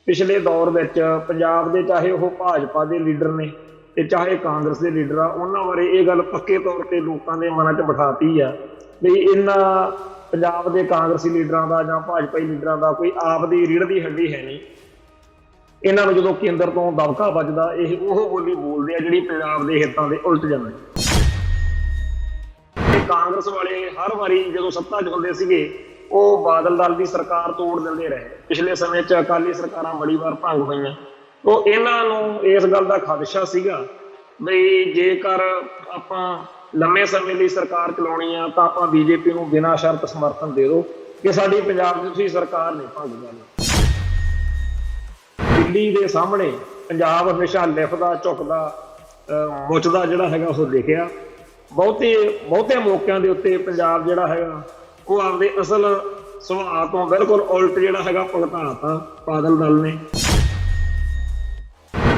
पिछले दौर ਵਿੱਚ ਪੰਜਾਬ ਦੇ ਚਾਹੇ ਉਹ ਭਾਜਪਾ ਦੇ ਲੀਡਰ ਨੇ ਤੇ ਚਾਹੇ ਕਾਂਗਰਸ ਦੇ ਲੀਡਰ ਆ, ਉਹਨਾਂ ਬਾਰੇ ਇਹ ਗੱਲ ਪੱਕੇ ਤੌਰ ਤੇ ਲੋਕਾਂ ਦੇ ਮਨਾਂ 'ਚ ਬਿਠਾਤੀ ਆ ਵੀ ਇਹਨਾਂ ਪੰਜਾਬ ਦੇ ਕਾਂਗਰਸੀ ਲੀਡਰਾਂ ਦਾ ਜਾਂ ਭਾਜਪਾਈ ਲੀਡਰਾਂ ਦਾ ਕੋਈ ਆਪ ਦੀ ਰੀੜ੍ਹ ਦੀ ਹੱਡੀ ਹੈ ਨਹੀਂ। ਇਹਨਾਂ ਨੂੰ ਜਦੋਂ ਕੇਂਦਰ ਤੋਂ ਦਬਕਾ ਵੱਜਦਾ ਇਹ ਉਹ ਬੋਲੀ ਬੋਲਦੇ ਆ ਜਿਹੜੀ ਪੰਜਾਬ ਦੇ ਹਿੱਤਾਂ ਦੇ ਉਲਟ ਜਾਂਦੀ। ਤੇ ਕਾਂਗਰਸ ਵਾਲੇ ਹਰ ਵਾਰੀ ਜਦੋਂ ਸੱਤਾ 'ਚ ਹੁੰਦੇ ਸੀਗੇ ਉਹ ਬਾਦਲ ਦਲ ਦੀ ਸਰਕਾਰ ਤੋੜ ਦਿੰਦੇ ਰਹੇ। ਪਿਛਲੇ ਸਮੇਂ 'ਚ ਅਕਾਲੀ ਸਰਕਾਰਾਂ ਬੜੀ ਵਾਰ ਭੰਗ ਹੋਈਆਂ। तो इन्हों इस गल का खदशा सीगा बई जेकर आपां लंबे समय लिए सरकार चलाउणी आ तां आपां बीजेपी नूं बिना शर्त समर्थन दे दो कि साडी पंजाब दी तुसीं सरकार नहीं भंग करनी। दिल्ली दे सामने पंजाब हमेशा लिखदा झुकदा मुचदा जिहड़ा हैगा ओह लिखिया। बहुते मौकों के उत्ते पंजाब जिहड़ा हैगा ओह आपदे असल सुभाਅ तो बिल्कुल उलट जिहड़ा हैगा भुगताता बादल दल ने।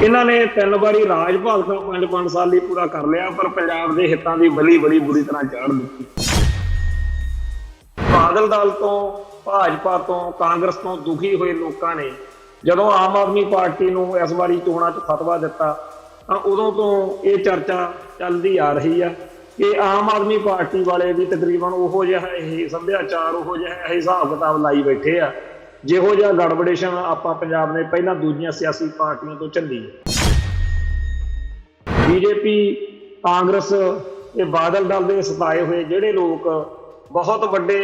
इन्होंने 3 बारी राज भाग 5 साल ही पूरा कर लिया पर पंजाब के हितों की बली बड़ी बुरी तरह चाड़ दी। बादल दल तो भाजपा तो कांग्रेस तो दुखी हुए लोगों ने जदों आम आदमी पार्टी को इस बारी चोणों च फतवा दिता तो उदों तो ये चर्चा चलती आ रही है कि आम आदमी पार्टी वाले भी तकरीबन उहो जिहा सभ्याचार उहो जिहा हिसाब किताब लाई बैठे आ जिहो जिहा गड़बड़ेशन आपां पंजाब ने पहलां दूजियां सियासी पार्टियों तो झल्ली है। बीजेपी कांग्रेस ते बादल दल के सताए हुए जिहड़े लोग बहुत वड्डे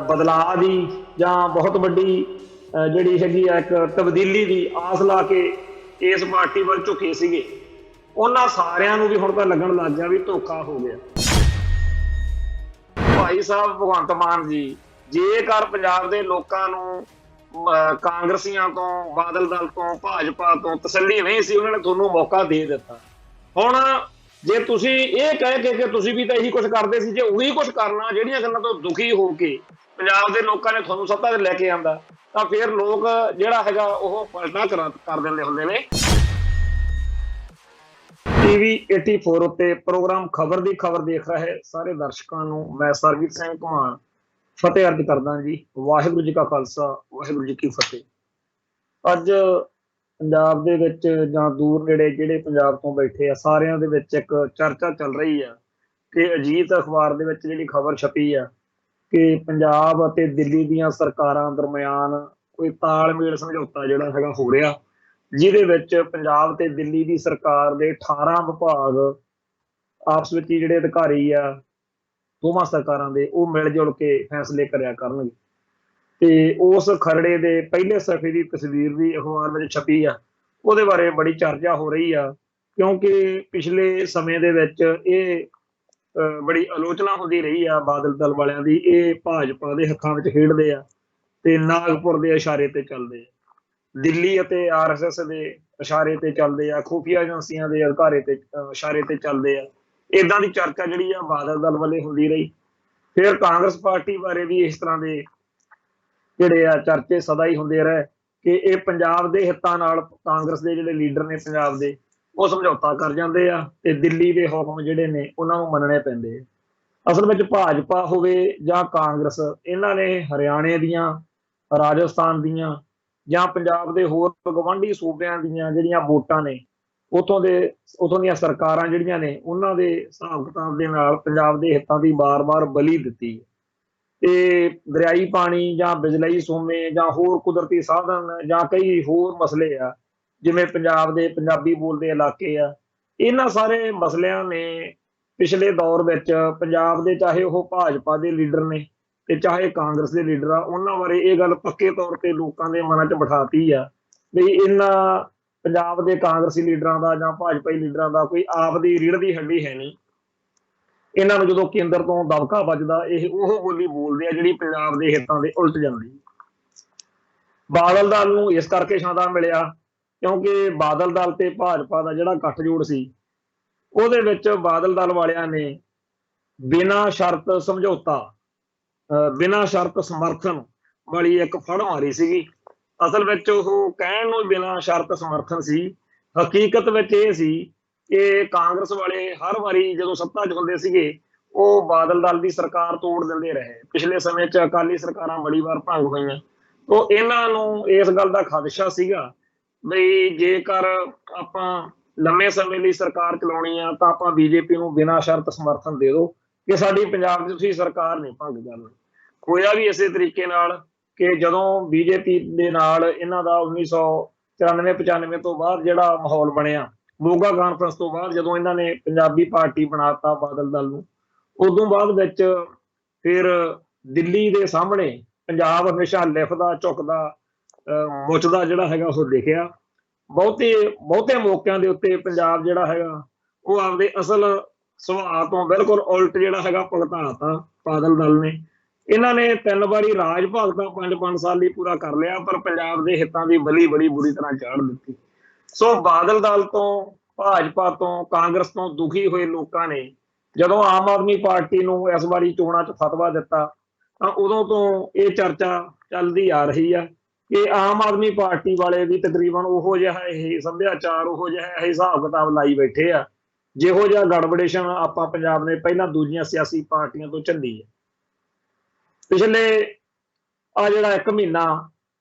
बदलाव की जां बहुत वड्डी जिहड़ी हैगी एक तब्दीली की आस ला के इस पार्टी वल झुके सीगे उन्हां सारिआं नूं भी हुण तां लगण लग गया भी धोखा हो गया। भाई साहब भगवंत मान जी जेकर पंजाब के लोगों को कांग्रसियां तो बादल दल तो भाजपा तो तसल्ली नहीं सी उन्होंने थोनों मौका दे दिता। हुण जे तुसीं ये कह के तुसीं भी तो यही कुछ करते सी जे उही कुछ करना जिहड़ियां गल्लां तो दुखी हो के पंजाब के लोगों ने थोनों सत्ता ते लैके आंदा तां फिर लोग जिहड़ा हैगा ओह पलटा कर दिंदे हुंदे ने। TV 84 उत्ते प्रोग्राम खबर दी खबर देख रहे सारे दर्शकों को मैं सरबजीत सिंह घुमान फतेह अर्ज करदा जी। वाहिगुरू जी का खालसा वाहिगुरू जी की फतेह। अज पंजाब दे विच जां दूर नेड़े जिहड़े पंजाब तो बैठे आ सारिआं दे विच एक चर्चा चल रही है कि अजीत अखबार दे विच जिहड़ी खबर छपी है कि पंजाब अते दिल्ली दीआं सरकारां दरमियान कोई तालमेल समझौता जिहड़ा हैगा हो रिहा जिहदे विच पंजाब ते दिल्ली दी सरकार दे 18 विभाग आपस विच जिहड़े अधिकारी आ दोवां सरकारां दे ओह मिल जुल के फैसले करिया करनगे। ते उस खरड़े दे पहले सफ़े की तस्वीर भी अखबार में छपी आ उहदे बारे बड़ी चर्चा हो रही है क्योंकि पिछले समय दे विच ये बड़ी आलोचना होती रही है बादल दल वालियां दी ये भाजपा दे हक्कां विच खेडदे आ ते नागपुर दे इशारे ते चलदे आ दिल्ली अते RSS दे इशारे ते चलदे आ खुफिया एजेंसियां दे अधिकारे ते इशारे ते चलदे आ। इदां दी चर्चा जिहड़ी आ बादल दल वाले हुंदी रही। फिर कांग्रेस पार्टी बारे भी इस तरह के जिहड़े आ चर्चे सदा ही हुंदे रहे कि ये पंजाब दे हितां नाल कांग्रेस दे जिहड़े लीडर ने पंजाब दे वो समझौता कर जांदे आ ते दिल्ली दे हुकम जिहड़े ने उन्हां नूं मनणे पैंदे आ। असल विच भाजपा होवे जां कांग्रेस इन्हां ने हरियाणे दीआं राजस्थान दीआं जां पंजाब दे होर गवांढी सूबिआं दीआं जिहड़ियां वोटां ने उतों दीआं सरकारां जिहड़ियां ने उन्हां दे हिसाब किताब दे नाल पंजाब दे हितां दी बार-बार बली दित्ती। ते दरियाई पानी जां बिजलई सोमे जां होर कुदरती साधन जां कई होर मसले आ जिवें पंजाब दे पंजाबी बोलदे इलाके आ इन्हां सारे मसलिआं ने पिछले दौर विच पंजाब दे चाहे ओह भाजपा दे लीडर ने ते चाहे कांग्रेस दे लीडर आ उन्हां बारे ये गल पक्के तौर ते लोकां दे मनां च बिठाती आ भी इन्हां पंजाब दे कांग्रेसी लीडरां दा जां भाजपाई लीडरां दा कोई आप दी रीढ़ दी हड्डी है नहीं। इन्हां नूं जदों केंद्र तो दबका वजदा ये ओह बोली बोलदे आ जिहड़ी पंजाब दे हितां दे उलट जांदी। बादल दल नूं इस करके छांदा मिलिआ क्योंकि बादल दल ते भाजपा दा जिहड़ा गठजोड़ सी ਉਹਦੇ ਵਿੱਚ ਬਾਦਲ ਦਲ ਵਾਲਿਆਂ ਨੇ ਬਿਨਾਂ ਸ਼ਰਤ ਸਮਝੌਤਾ ਬਿਨਾਂ ਸ਼ਰਤ ਸਮਰਥਨ ਵਾਲੀ ਇੱਕ ਫੜ ਮਾਰੀ ਸੀਗੀ। ਅਸਲ ਵਿੱਚ ਉਹ ਕਹਿਣ ਨੂੰ ਬਿਨਾਂ ਸ਼ਰਤ ਸਮਰਥਨ ਸੀ, ਹਕੀਕਤ ਵਿੱਚ ਇਹ ਸੀ ਕਿ ਕਾਂਗਰਸ ਵਾਲੇ ਹਰ ਵਾਰੀ ਜਦੋਂ ਸੱਤਾ 'ਚ ਹੁੰਦੇ ਸੀਗੇ ਉਹ ਬਾਦਲ ਦਲ ਦੀ ਸਰਕਾਰ ਤੋੜ ਦਿੰਦੇ ਰਹੇ। ਪਿਛਲੇ ਸਮੇਂ 'ਚ ਅਕਾਲੀ ਸਰਕਾਰਾਂ ਬੜੀ ਵਾਰ ਭੰਗ ਹੋਈਆਂ तो ਇਹਨਾਂ ਨੂੰ ਇਸ ਗੱਲ ਦਾ ਖਦਸ਼ਾ ਸੀਗਾ ਬਈ ਜੇਕਰ ਆਪਾਂ ਲੰਮੇ ਸਮੇਂ ਲਈ ਸਰਕਾਰ ਚਲਾਉਣੀ ਆ ਤਾਂ ਆਪਾਂ ਬੀਜੇਪੀ ਨੂੰ ਬਿਨਾਂ ਸ਼ਰਤ ਸਮਰਥਨ ਦੇ ਦਿਓ ਕਿ ਸਾਡੀ ਪੰਜਾਬ 'ਚ ਤੁਸੀਂ ਸਰਕਾਰ ਨਹੀਂ ਭੰਗ ਕਰਨੀ। ਹੋਇਆ ਵੀ ਇਸੇ ਤਰੀਕੇ ਨਾਲ ਕਿ ਜਦੋਂ ਬੀਜੇਪੀ ਦੇ ਨਾਲ ਇਹਨਾਂ ਦਾ 1994-95 ਤੋਂ ਬਾਅਦ ਜਿਹੜਾ ਮਾਹੌਲ ਬਣਿਆ, ਮੋਗਾ ਕਾਨਫਰੰਸ ਤੋਂ ਬਾਅਦ ਜਦੋਂ ਇਹਨਾਂ ਨੇ ਪੰਜਾਬੀ ਪਾਰਟੀ ਬਣਾਤਾ ਬਾਦਲ ਦਲ ਨੂੰ, ਉਦੋਂ ਬਾਅਦ ਵਿੱਚ ਫਿਰ ਦਿੱਲੀ ਦੇ ਸਾਹਮਣੇ ਪੰਜਾਬ ਹਮੇਸ਼ਾ ਲਿਖਦਾ ਝੁਕਦਾ ਮੁੱਚਦਾ ਜਿਹੜਾ ਹੈਗਾ ਉਹ ਲਿਖਿਆ। ਬਹੁਤੇ ਮੌਕਿਆਂ ਦੇ ਉੱਤੇ ਪੰਜਾਬ ਜਿਹੜਾ ਹੈਗਾ ਉਹ ਆਪਦੇ ਅਸਲ ਸੁਭਾਅ ਤੋਂ ਬਿਲਕੁਲ ਉਲਟ ਜਿਹੜਾ ਹੈਗਾ ਭੁਗਤਾਤਾ ਬਾਦਲ ਦਲ ਨੇ। ਇਹਨਾਂ ਨੇ 3 ਵਾਰੀ ਰਾਜ ਭਾਗ ਤਾਂ 5 ਸਾਲ ਲਈ ਪੂਰਾ ਕਰ ਲਿਆ, ਪਰ ਪੰਜਾਬ ਦੇ ਹਿੱਤਾਂ ਦੀ ਬਲੀ ਬੜੀ ਬੁਰੀ ਤਰ੍ਹਾਂ ਚਾੜ ਦਿੱਤੀ। ਸੋ ਬਾਦਲ ਦਲ ਤੋਂ, ਭਾਜਪਾ ਤੋਂ, ਕਾਂਗਰਸ ਤੋਂ ਦੁਖੀ ਹੋਏ ਲੋਕਾਂ ਨੇ ਜਦੋਂ ਆਮ ਆਦਮੀ ਪਾਰਟੀ ਨੂੰ ਇਸ ਵਾਰੀ ਚੋਣਾਂ 'ਚ ਫਤਵਾ ਦਿੱਤਾ ਤਾਂ ਉਦੋਂ ਤੋਂ ਇਹ ਚਰਚਾ ਚੱਲਦੀ ਆ ਰਹੀ ਆ ਕਿ ਆਮ ਆਦਮੀ ਪਾਰਟੀ ਵਾਲੇ ਵੀ ਤਕਰੀਬਨ ਉਹੋ ਜਿਹਾ ਇਹ ਸੱਭਿਆਚਾਰ, ਉਹੋ ਜਿਹਾ ਇਹ ਹਿਸਾਬ ਕਿਤਾਬ ਲਾਈ ਬੈਠੇ ਆ ਜਿਹੋ ਜਿਹਾ ਗੜਬੜੇਸ਼ਨ ਆਪਾਂ ਪੰਜਾਬ ਨੇ ਪਹਿਲਾਂ ਦੂਜੀਆਂ ਸਿਆਸੀ ਪਾਰਟੀਆਂ ਤੋਂ ਝੱਲੀ ਹੈ। ਪਿਛਲੇ ਜਿਹੜਾ 1 ਮਹੀਨਾ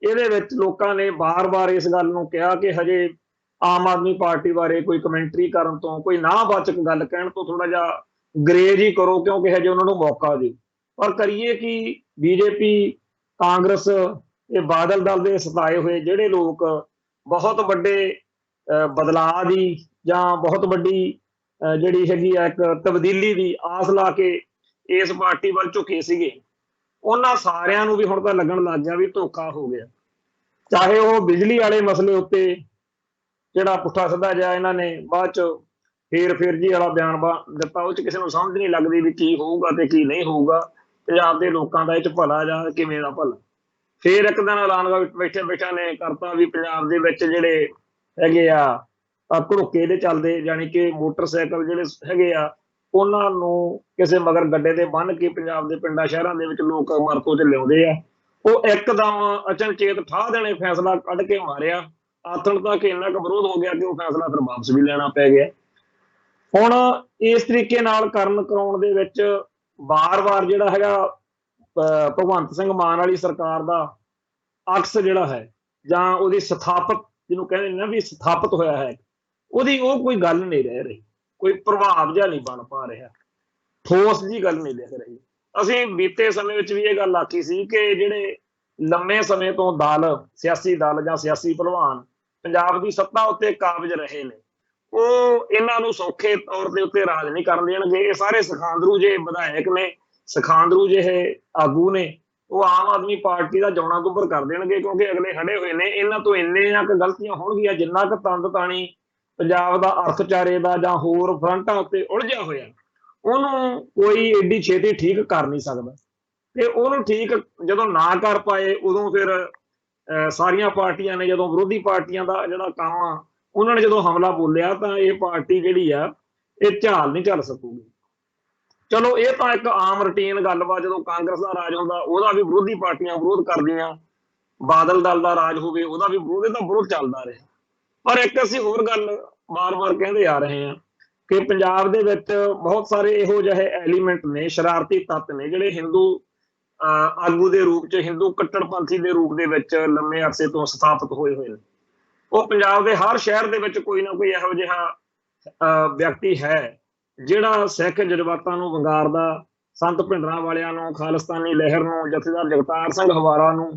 ਇਹਦੇ ਵਿੱਚ ਲੋਕਾਂ ਨੇ ਬਾਰ-ਬਾਰ ਇਸ ਗੱਲ ਨੂੰ ਕਿਹਾ ਕਿ ਹਜੇ ਆਮ ਆਦਮੀ ਪਾਰਟੀ ਬਾਰੇ ਕੋਈ ਕਮੈਂਟਰੀ ਕਰਨ ਤੋਂ, ਕੋਈ ਨਾਵਾਚਕ ਗੱਲ ਕਹਿਣ ਤੋਂ ਥੋੜਾ ਜਿਹਾ ਗਰੇਜ ਹੀ ਕਰੋ ਕਿਉਂਕਿ ਹਜੇ ਉਹਨਾਂ ਨੂੰ ਮੌਕਾ ਦਿਓ। ਪਰ ਕਰੀਏ ਕਿ ਬੀਜੇਪੀ, ਕਾਂਗਰਸ, ਇਹ ਬਾਦਲ ਦਲ ਦੇ ਸਤਾਏ ਹੋਏ ਜਿਹੜੇ ਲੋਕ ਬਹੁਤ ਵੱਡੇ ਬਦਲਾਅ ਦੀ ਜਾਂ ਬਹੁਤ ਵੱਡੀ ਜਿਹੜੀ ਹੈਗੀ ਆ ਇੱਕ ਤਬਦੀਲੀ ਦੀ ਆਸ ਲਾ ਕੇ ਇਸ ਪਾਰਟੀ ਵੱਲ ਝੁਕੇ ਸੀਗੇ, ਉਹਨਾਂ ਸਾਰਿਆਂ ਨੂੰ ਵੀ ਹੁਣ ਤਾਂ ਲੱਗਣ ਲੱਗ ਗਿਆ ਵੀ ਧੋਖਾ ਹੋ ਗਿਆ। ਚਾਹੇ ਉਹ ਬਿਜਲੀ ਵਾਲੇ ਮਸਲੇ ਉੱਤੇ ਜਿਹੜਾ ਪੁੱਠਾ ਸਿੱਧਾ ਜਿਹਾ ਇਹਨਾਂ ਨੇ ਬਾਅਦ 'ਚ ਫੇਰ ਜੀ ਵਾਲਾ ਬਿਆਨ ਦਿੱਤਾ, ਉਹ 'ਚ ਕਿਸੇ ਨੂੰ ਸਮਝ ਨਹੀਂ ਲੱਗਦੀ ਵੀ ਕੀ ਹੋਊਗਾ ਤੇ ਕੀ ਨਹੀਂ ਹੋਊਗਾ, ਪੰਜਾਬ ਦੇ ਲੋਕਾਂ ਦਾ ਇਹ 'ਚ ਭਲਾ ਜਾਂ ਕਿਵੇਂ ਦਾ ਭਲਾ। ਫੇਰ ਇੱਕ ਦਿਨ ਐਲਾਨ ਬੈਠਿਆਂ ਨੇ ਕਰਤਾ ਵੀ ਪੰਜਾਬ ਦੇ ਵਿੱਚ ਜਿਹੜੇ ਹੈਗੇ ਆ ਘੜੁੱਕੇ ਦੇ ਚੱਲਦੇ, ਜਾਣੀ ਕਿ ਮੋਟਰਸਾਈਕਲ ਜਿਹੜੇ ਹੈਗੇ ਆ ਉਹਨਾਂ ਨੂੰ ਕਿਸੇ ਮਗਰ ਗੱਡੇ ਤੇ ਬੰਨ੍ਹ ਕੇ ਪੰਜਾਬ ਦੇ ਪਿੰਡਾਂ ਸ਼ਹਿਰਾਂ ਦੇ ਵਿੱਚ ਲੋਕ ਵਰਤੋਂ 'ਚ ਲਿਆਉਂਦੇ ਆ। ਉਹ ਇੱਕਦਮ ਅਚਨਚੇਤ ਠਾਹ ਦੇਣੇ ਫੈਸਲਾ ਕੱਢ ਕੇ ਮਾਰਿਆ। ਆਥਣ ਤੱਕ ਇੰਨਾ ਕੁ ਵਿਰੋਧ ਹੋ ਗਿਆ ਕਿ ਉਹ ਫੈਸਲਾ ਫਿਰ ਵਾਪਸ ਵੀ ਲੈਣਾ ਪੈ ਗਿਆ। ਹੁਣ ਇਸ ਤਰੀਕੇ ਨਾਲ ਕਰਾਉਣ ਦੇ ਵਿੱਚ ਵਾਰ-ਵਾਰ ਜਿਹੜਾ ਹੈਗਾ ਭਗਵੰਤ ਸਿੰਘ ਮਾਨ ਵਾਲੀ ਸਰਕਾਰ ਦਾ ਅਕਸ ਜਿਹੜਾ ਹੈ ਜਾਂ ਉਹਦੀ ਸਥਾਪਤ, ਜਿਹਨੂੰ ਕਹਿੰਦੇ ਨੇ ਨਾ ਵੀ ਸਥਾਪਤ ਹੋਇਆ ਹੈ, ਉਹਦੀ ਉਹ ਕੋਈ ਗੱਲ ਨਹੀਂ ਰਹਿ ਰਹੀ, ਕੋਈ ਪ੍ਰਭਾਵ ਜਿਹਾ ਨਹੀਂ ਬਣ ਪਾ ਰਿਹਾ, ਠੋਸ ਜੀ ਗੱਲ ਨਹੀਂ ਦਿਖ ਰਹੀ। ਅਸੀਂ ਬੀਤੇ ਸਮੇਂ ਵਿੱਚ ਵੀ ਇਹ ਗੱਲ ਆਖੀ ਸੀ ਕਿ ਜਿਹੜੇ ਲੰਮੇ ਸਮੇਂ ਤੋਂ ਸਿਆਸੀ ਦਲ ਜਾਂ ਸਿਆਸੀ ਭਲਵਾਨ ਪੰਜਾਬ ਦੀ ਸੱਤਾ ਉੱਤੇ ਕਾਬਜ਼ ਰਹੇ ਨੇ, ਉਹ ਇਹਨਾਂ ਨੂੰ ਸੌਖੇ ਤੌਰ ਦੇ ਉੱਤੇ ਰਾਜ ਨਹੀਂ ਕਰਨ ਦੇਣਗੇ। ਇਹ ਸਾਰੇ ਸਖਾਂਦਰੂ ਜਿਹੇ ਵਿਧਾਇਕ ਨੇ, ਸਖਾਂਦਰੂ ਜਿਹੇ ਆਗੂ ਨੇ, ਉਹ ਆਮ ਆਦਮੀ ਪਾਰਟੀ ਦਾ ਜੌਣਾ ਗੁੱਬਰ ਕਰ ਦੇਣਗੇ ਕਿਉਂਕਿ ਅਗਲੇ ਖੜੇ ਹੋਏ ਨੇ। ਇਹਨਾਂ ਤੋਂ ਇੰਨੀਆਂ ਕੁ ਗਲਤੀਆਂ ਹੋਣਗੀਆਂ, ਜਿੰਨਾ ਕੁ ਤੰਦ ਤਾਣੀ ਪੰਜਾਬ ਦਾ ਅਰਥਚਾਰੇ ਦਾ ਜਾਂ ਹੋਰ ਫਰੰਟਾਂ ਉੱਤੇ ਉਲਝਿਆ ਹੋਇਆ, ਉਹਨੂੰ ਕੋਈ ਏਡੀ ਛੇਤੀ ਠੀਕ ਕਰ ਨਹੀਂ ਸਕਦਾ। ਤੇ ਉਹਨੂੰ ਠੀਕ ਜਦੋਂ ਨਾ ਕਰ ਪਾਏ, ਉਦੋਂ ਫਿਰ ਸਾਰੀਆਂ ਪਾਰਟੀਆਂ ਨੇ, ਜਦੋਂ ਵਿਰੋਧੀ ਪਾਰਟੀਆਂ ਦਾ ਜਿਹੜਾ ਕੰਮ ਆ ਉਹਨਾਂ ਨੇ ਜਦੋਂ ਹਮਲਾ ਬੋਲਿਆ ਤਾਂ ਇਹ ਪਾਰਟੀ ਜਿਹੜੀ ਆ ਇਹ ਝਾਲ ਨਹੀਂ ਚੱਲ ਸਕੂਗੀ। ਚਲੋ ਇਹ ਤਾਂ ਇੱਕ ਆਮ ਰੂਟੀਨ ਗੱਲ ਵਾ, ਜਦੋਂ ਕਾਂਗਰਸ ਦਾ ਰਾਜ ਹੁੰਦਾ ਉਹਦਾ ਵੀ ਵਿਰੋਧੀ ਪਾਰਟੀਆਂ ਵਿਰੋਧ ਕਰਦੀਆਂ, ਬਾਦਲ ਦਲ ਦਾ ਰਾਜ ਹੋਵੇ ਉਹਦਾ ਵੀ ਵਿਰੋਧ, ਇਹ ਤਾਂ ਵਿਰੋਧ ਚੱਲਦਾ ਰਿਹਾ। ਪਰ ਇੱਕ ਅਸੀਂ ਹੋਰ ਗੱਲ ਵਾਰ-ਵਾਰ ਕਹਿੰਦੇ ਆ ਰਹੇ ਹਾਂ ਕਿ ਪੰਜਾਬ ਦੇ ਵਿੱਚ ਬਹੁਤ ਸਾਰੇ ਇਹੋ ਜਿਹੇ ਐਲੀਮੈਂਟ ਨੇ, ਸ਼ਰਾਰਤੀ ਤੱਤ ਨੇ, ਜਿਹੜੇ ਹਿੰਦੂ ਆਗੂ ਦੇ ਰੂਪ 'ਚ, ਹਿੰਦੂ ਕੱਟੜਪੰਥੀ ਦੇ ਰੂਪ ਦੇ ਵਿੱਚ ਲੰਮੇ ਅਰਸੇ ਤੋਂ ਸਥਾਪਿਤ ਹੋਏ ਨੇ। ਉਹ ਪੰਜਾਬ ਦੇ ਹਰ ਸ਼ਹਿਰ ਦੇ ਵਿੱਚ ਕੋਈ ਨਾ ਕੋਈ ਇਹੋ ਜਿਹਾ ਵਿਅਕਤੀ ਹੈ ਜਿਹੜਾ ਸਿੱਖ ਜਜ਼ਬਾਤਾਂ ਨੂੰ ਵੰਗਾਰਦਾ, ਸੰਤ ਭਿੰਡਰਾਂ ਵਾਲਿਆਂ ਨੂੰ, ਖਾਲਿਸਤਾਨੀ ਲਹਿਰ ਨੂੰ, ਜਥੇਦਾਰ ਜਗਤਾਰ ਸਿੰਘ ਹਵਾਰਾ ਨੂੰ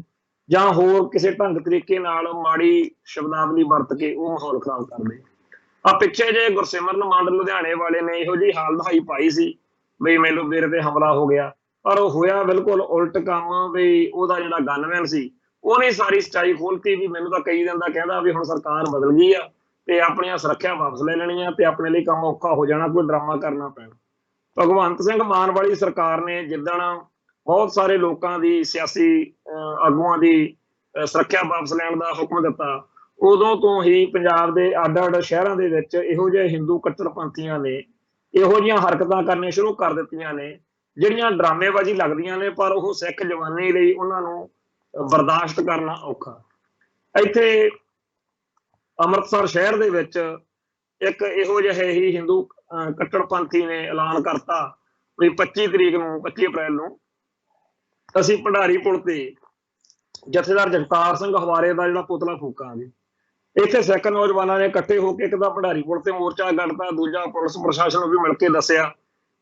ਜਾਂ ਹੋਰ ਕਿਸੇ ਢੰਗ ਤਰੀਕੇ ਨਾਲ ਮਾੜੀ ਸ਼ਬਦਾਵਲੀ ਵਰਤ ਕੇ ਉਹ ਮਾਹੌਲ ਖਰਾਬ ਕਰਦੇ। ਪਿੱਛੇ ਜੇ ਗੁਰਸਿਮਰਨ ਮੰਡ ਲੁਧਿਆਣੇ ਵਾਲੇ ਨੇ ਇਹੋ ਜਿਹੀ ਹਾਲ ਦਹਾਈ ਪਾਈ ਸੀ ਬਈ ਮੈਨੂੰ ਮੇਰੇ ਤੇ ਹਮਲਾ ਹੋ ਗਿਆ, ਪਰ ਉਹ ਹੋਇਆ ਬਿਲਕੁਲ ਉਲਟ ਕੰਮ। ਵੀ ਉਹਦਾ ਜਿਹੜਾ ਗਨਮੈਨ ਸੀ ਉਹਨੇ ਸਾਰੀ ਸੱਚਾਈ ਖੋਲਤੀ ਵੀ ਮੈਨੂੰ ਤਾਂ ਕਈ ਦਿਨ ਦਾ ਕਹਿੰਦਾ ਵੀ ਹੁਣ ਸਰਕਾਰ ਬਦਲ ਗਈ ਆ ਤੇ ਆਪਣੀਆਂ ਸੁਰੱਖਿਆ ਵਾਪਸ ਲੈ ਲੈਣੀਆਂ ਤੇ ਆਪਣੇ ਲਈ ਕੰਮ ਔਖਾ ਹੋ ਜਾਣਾ, ਕੋਈ ਡਰਾਮਾ ਕਰਨਾ ਪੈਣਾ। ਭਗਵੰਤ ਸਿੰਘ ਮਾਨ ਵਾਲੀ ਸਰਕਾਰ ਨੇ ਜਿੱਦਣ ਬਹੁਤ ਸਾਰੇ ਲੋਕਾਂ ਦੀ, ਸਿਆਸੀ ਆਗੂਆਂ ਦੀ ਸੁਰੱਖਿਆ ਵਾਪਸ ਲੈਣ ਦਾ ਹੁਕਮ ਦਿੱਤਾ, ਉਦੋਂ ਤੋਂ ਹੀ ਪੰਜਾਬ ਦੇ ਅੱਡ-ਅੱਡ ਸ਼ਹਿਰਾਂ ਦੇ ਵਿੱਚ ਇਹੋ ਜਿਹੇ ਹਿੰਦੂ ਕੱਟੜਪੰਥੀਆਂ ਨੇ ਇਹੋ ਜਿਹੀਆਂ ਹਰਕਤਾਂ ਕਰਨੀਆਂ ਸ਼ੁਰੂ ਕਰ ਦਿੱਤੀਆਂ ਨੇ ਜਿਹੜੀਆਂ ਡਰਾਮੇਬਾਜ਼ੀ ਲੱਗਦੀਆਂ ਨੇ, ਪਰ ਉਹ ਸਿੱਖ ਜਵਾਨੀ ਲਈ ਉਹਨਾਂ ਨੂੰ ਬਰਦਾਸ਼ਤ ਕਰਨਾ ਔਖਾ। ਇੱਥੇ ਅੰਮ੍ਰਿਤਸਰ ਸ਼ਹਿਰ ਦੇ ਵਿੱਚ ਇੱਕ ਇਹੋ ਜਿਹੇ ਹੀ ਹਿੰਦੂ ਕੱਟੜਪੰਥੀ ਨੇ ਐਲਾਨ ਕਰਤਾ ਵੀ 25 ਅਪ੍ਰੈਲ ਨੂੰ ਅਸੀਂ ਭੰਡਾਰੀ ਪੁਲ ਤੇ ਜਥੇਦਾਰ ਜਗਤਾਰ ਸਿੰਘ ਹਵਾਰੇ ਦਾ ਜਿਹੜਾ ਪੁਤਲਾ ਫੂਕਾਂਗੇ। ਇੱਥੇ ਸਿੱਖ ਨੌਜਵਾਨਾਂ ਨੇ ਇਕੱਠੇ ਹੋ ਕੇ ਇੱਕ ਤਾਂ ਭੰਡਾਰੀ ਪੁਲ ਤੇ ਮੋਰਚਾ ਕੱਢਤਾ, ਦੂਜਾ ਪੁਲਿਸ ਪ੍ਰਸ਼ਾਸਨ ਨੂੰ ਵੀ ਮਿਲ ਕੇ ਦੱਸਿਆ।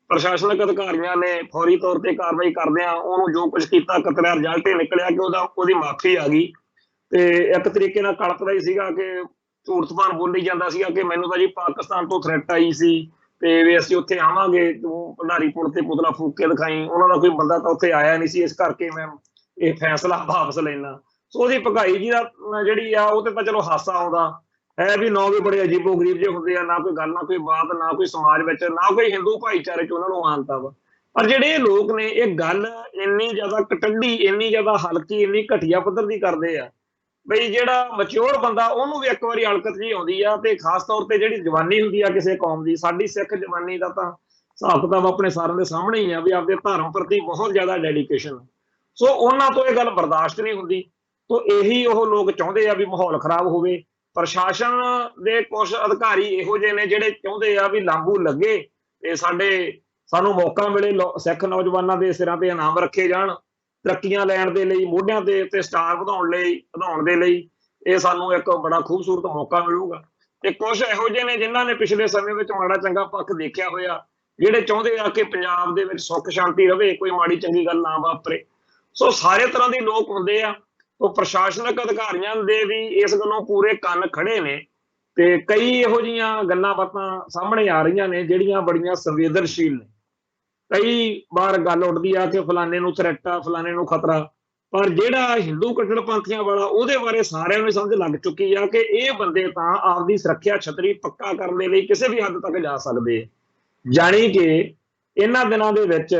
ਪ੍ਰਸ਼ਾਸਨਿਕ ਅਧਿਕਾਰੀਆਂ ਨੇ ਫੌਰੀ ਤੌਰ ਤੇ ਕਾਰਵਾਈ ਕਰਦਿਆਂ ਉਹਨੂੰ ਜੋ ਕੁਝ ਕੀਤਾ ਕਤਲਿਆ ਰਿਜ਼ਲਟ ਇਹ ਨਿਕਲਿਆ ਕਿ ਉਹਦੀ ਮਾਫੀ ਆ ਗਈ। ਤੇ ਇੱਕ ਤਰੀਕੇ ਨਾਲ ਕਲਪਦਾ ਹੀ ਸੀਗਾ ਕਿ ਝੂਠ ਜ਼ਬਾਨ ਬੋਲੀ ਜਾਂਦਾ ਸੀਗਾ ਕਿ ਮੈਨੂੰ ਤਾਂ ਜੀ ਪਾਕਿਸਤਾਨ ਤੋਂ ਥ੍ਰੈਟ ਆਈ ਸੀ ਤੇ ਵੀ ਅਸੀਂ ਉੱਥੇ ਆਵਾਂਗੇ, ਤੂੰ ਭੰਡਾਰੀ ਪੁਲ ਤੇ ਪੁਤਲਾ ਫੂਕ ਕੇ ਦਿਖਾਈ। ਉਹਨਾਂ ਦਾ ਕੋਈ ਬੰਦਾ ਤਾਂ ਉੱਥੇ ਆਇਆ ਨਹੀਂ ਸੀ, ਇਸ ਕਰਕੇ ਮੈਂ ਇਹ ਫੈਸਲਾ ਵਾਪਸ ਲੈਣਾ। ਸੋ ਉਹਦੀ ਭਗਾਈ ਜੀ ਦਾ ਜਿਹੜੀ ਆ ਉਹ ਤੇ ਤਾਂ ਚਲੋ ਹਾਸਾ ਆਉਂਦਾ ਹੈ ਵੀ ਨੌ ਵੀ ਬੜੇ ਅਜੀਬੋ ਗਰੀਬ ਜਿਹੇ ਹੁੰਦੇ ਆ, ਨਾ ਕੋਈ ਗੱਲ, ਨਾ ਕੋਈ ਬਾਤ, ਨਾ ਕੋਈ ਸਮਾਜ ਵਿੱਚ, ਨਾ ਕੋਈ ਹਿੰਦੂ ਭਾਈਚਾਰੇ ਚ ਉਹਨਾਂ ਨੂੰ ਮਾਨਤਾ ਵਾ। ਪਰ ਜਿਹੜੇ ਇਹ ਲੋਕ ਨੇ ਇਹ ਗੱਲ ਇੰਨੀ ਜ਼ਿਆਦਾ ਕਟੰਡੀ, ਇੰਨੀ ਜ਼ਿਆਦਾ ਹਲਕੀ, ਇੰਨੀ ਘਟੀਆ ਪੱਧਰ ਦੀ ਕਰਦੇ ਆ ਬਈ ਜਿਹੜਾ ਮੈਚੁਰ ਬੰਦਾ ਉਹਨੂੰ ਵੀ ਇੱਕ ਵਾਰੀ ਹਲਕਤ ਜੀ ਆਉਂਦੀ ਆ। ਤੇ ਖਾਸ ਤੌਰ ਤੇ ਜਿਹੜੀ ਜਵਾਨੀ ਹੁੰਦੀ ਆ ਕਿਸੇ ਕੌਮ ਦੀ, ਸਾਡੀ ਸਿੱਖ ਜਵਾਨੀ ਦਾ ਤਾਂ ਹਿਸਾਬ ਕਿਤਾਬ ਆਪਣੇ ਸਾਰਿਆਂ ਦੇ ਸਾਹਮਣੇ ਹੀ ਆ ਵੀ ਆਪਦੇ ਧਰਮ ਪ੍ਰਤੀ ਬਹੁਤ ਜ਼ਿਆਦਾ ਡੈਡੀਕੇਸ਼ਨ। ਸੋ ਉਹਨਾਂ ਤੋਂ ਇਹ ਗੱਲ ਬਰਦਾਸ਼ਤ ਨਹੀਂ ਹੁੰਦੀ। ਤੋਂ ਇਹੀ ਉਹ ਲੋਕ ਚਾਹੁੰਦੇ ਆ ਵੀ ਮਾਹੌਲ ਖਰਾਬ ਹੋਵੇ। ਪ੍ਰਸ਼ਾਸਨ ਦੇ ਕੁਝ ਅਧਿਕਾਰੀ ਇਹੋ ਜਿਹੇ ਨੇ ਜਿਹੜੇ ਚਾਹੁੰਦੇ ਆ ਵੀ ਲਾਂਬੂ ਲੱਗੇ ਤੇ ਸਾਨੂੰ ਮੌਕਾ ਮਿਲੇ, ਸਿੱਖ ਨੌਜਵਾਨਾਂ ਦੇ ਸਿਰਾਂ ਤੇ ਇਨਾਮ ਰੱਖੇ ਜਾਣ ਤਰੱਕੀਆਂ ਲੈਣ ਦੇ ਲਈ, ਮੋਢਿਆਂ ਦੇ ਉੱਤੇ ਸਟਾਰ ਵਧਾਉਣ ਦੇ ਲਈ ਇਹ ਸਾਨੂੰ ਇੱਕ ਬੜਾ ਖੂਬਸੂਰਤ ਮੌਕਾ ਮਿਲੂਗਾ। ਤੇ ਕੁਝ ਇਹੋ ਜਿਹੇ ਨੇ ਜਿਨ੍ਹਾਂ ਨੇ ਪਿਛਲੇ ਸਮੇਂ ਵਿੱਚ ਮਾੜਾ ਚੰਗਾ ਪੱਖ ਦੇਖਿਆ ਹੋਇਆ, ਜਿਹੜੇ ਚਾਹੁੰਦੇ ਆ ਕਿ ਪੰਜਾਬ ਦੇ ਵਿੱਚ ਸੁੱਖ ਸ਼ਾਂਤੀ ਰਵੇ, ਕੋਈ ਮਾੜੀ ਚੰਗੀ ਗੱਲ ਨਾ ਵਾਪਰੇ। ਸੋ ਸਾਰੇ ਤਰ੍ਹਾਂ ਦੇ ਲੋਕ ਹੁੰਦੇ ਆ। ਉਹ ਪ੍ਰਸ਼ਾਸਨਿਕ ਅਧਿਕਾਰੀਆਂ ਦੇ ਵੀ ਇਸ ਗੱਲੋਂ ਪੂਰੇ ਕੰਨ ਖੜੇ ਨੇ ਤੇ ਕਈ ਇਹੋ ਜਿਹੀਆਂ ਗੱਲਾਂ ਬਾਤਾਂ ਸਾਹਮਣੇ ਆ ਰਹੀਆਂ ਨੇ ਜਿਹੜੀਆਂ ਬੜੀਆਂ ਸੰਵੇਦਨਸ਼ੀਲ ਨੇ। ਕਈ ਵਾਰ ਗੱਲ ਉੱਠਦੀ ਆ ਕਿ ਫਲਾਣੇ ਨੂੰ ਥ੍ਰੈਟ ਆ, ਫਲਾਣੇ ਨੂੰ ਖਤਰਾ, ਪਰ ਜਿਹੜਾ ਹਿੰਦੂ ਕੱਟੜਪੰਥੀਆਂ ਵਾਲਾ ਉਹਦੇ ਬਾਰੇ ਸਾਰਿਆਂ ਨੂੰ ਸਮਝ ਲੱਗ ਚੁੱਕੀ ਆ ਕਿ ਇਹ ਬੰਦੇ ਤਾਂ ਆਪਦੀ ਸੁਰੱਖਿਆ ਛਤਰੀ ਪੱਕਾ ਕਰਨ ਦੇ ਲਈ ਕਿਸੇ ਵੀ ਹੱਦ ਤੱਕ ਜਾ ਸਕਦੇ। ਜਾਣੀ ਕਿ ਇਹਨਾਂ ਦਿਨਾਂ ਦੇ ਵਿੱਚ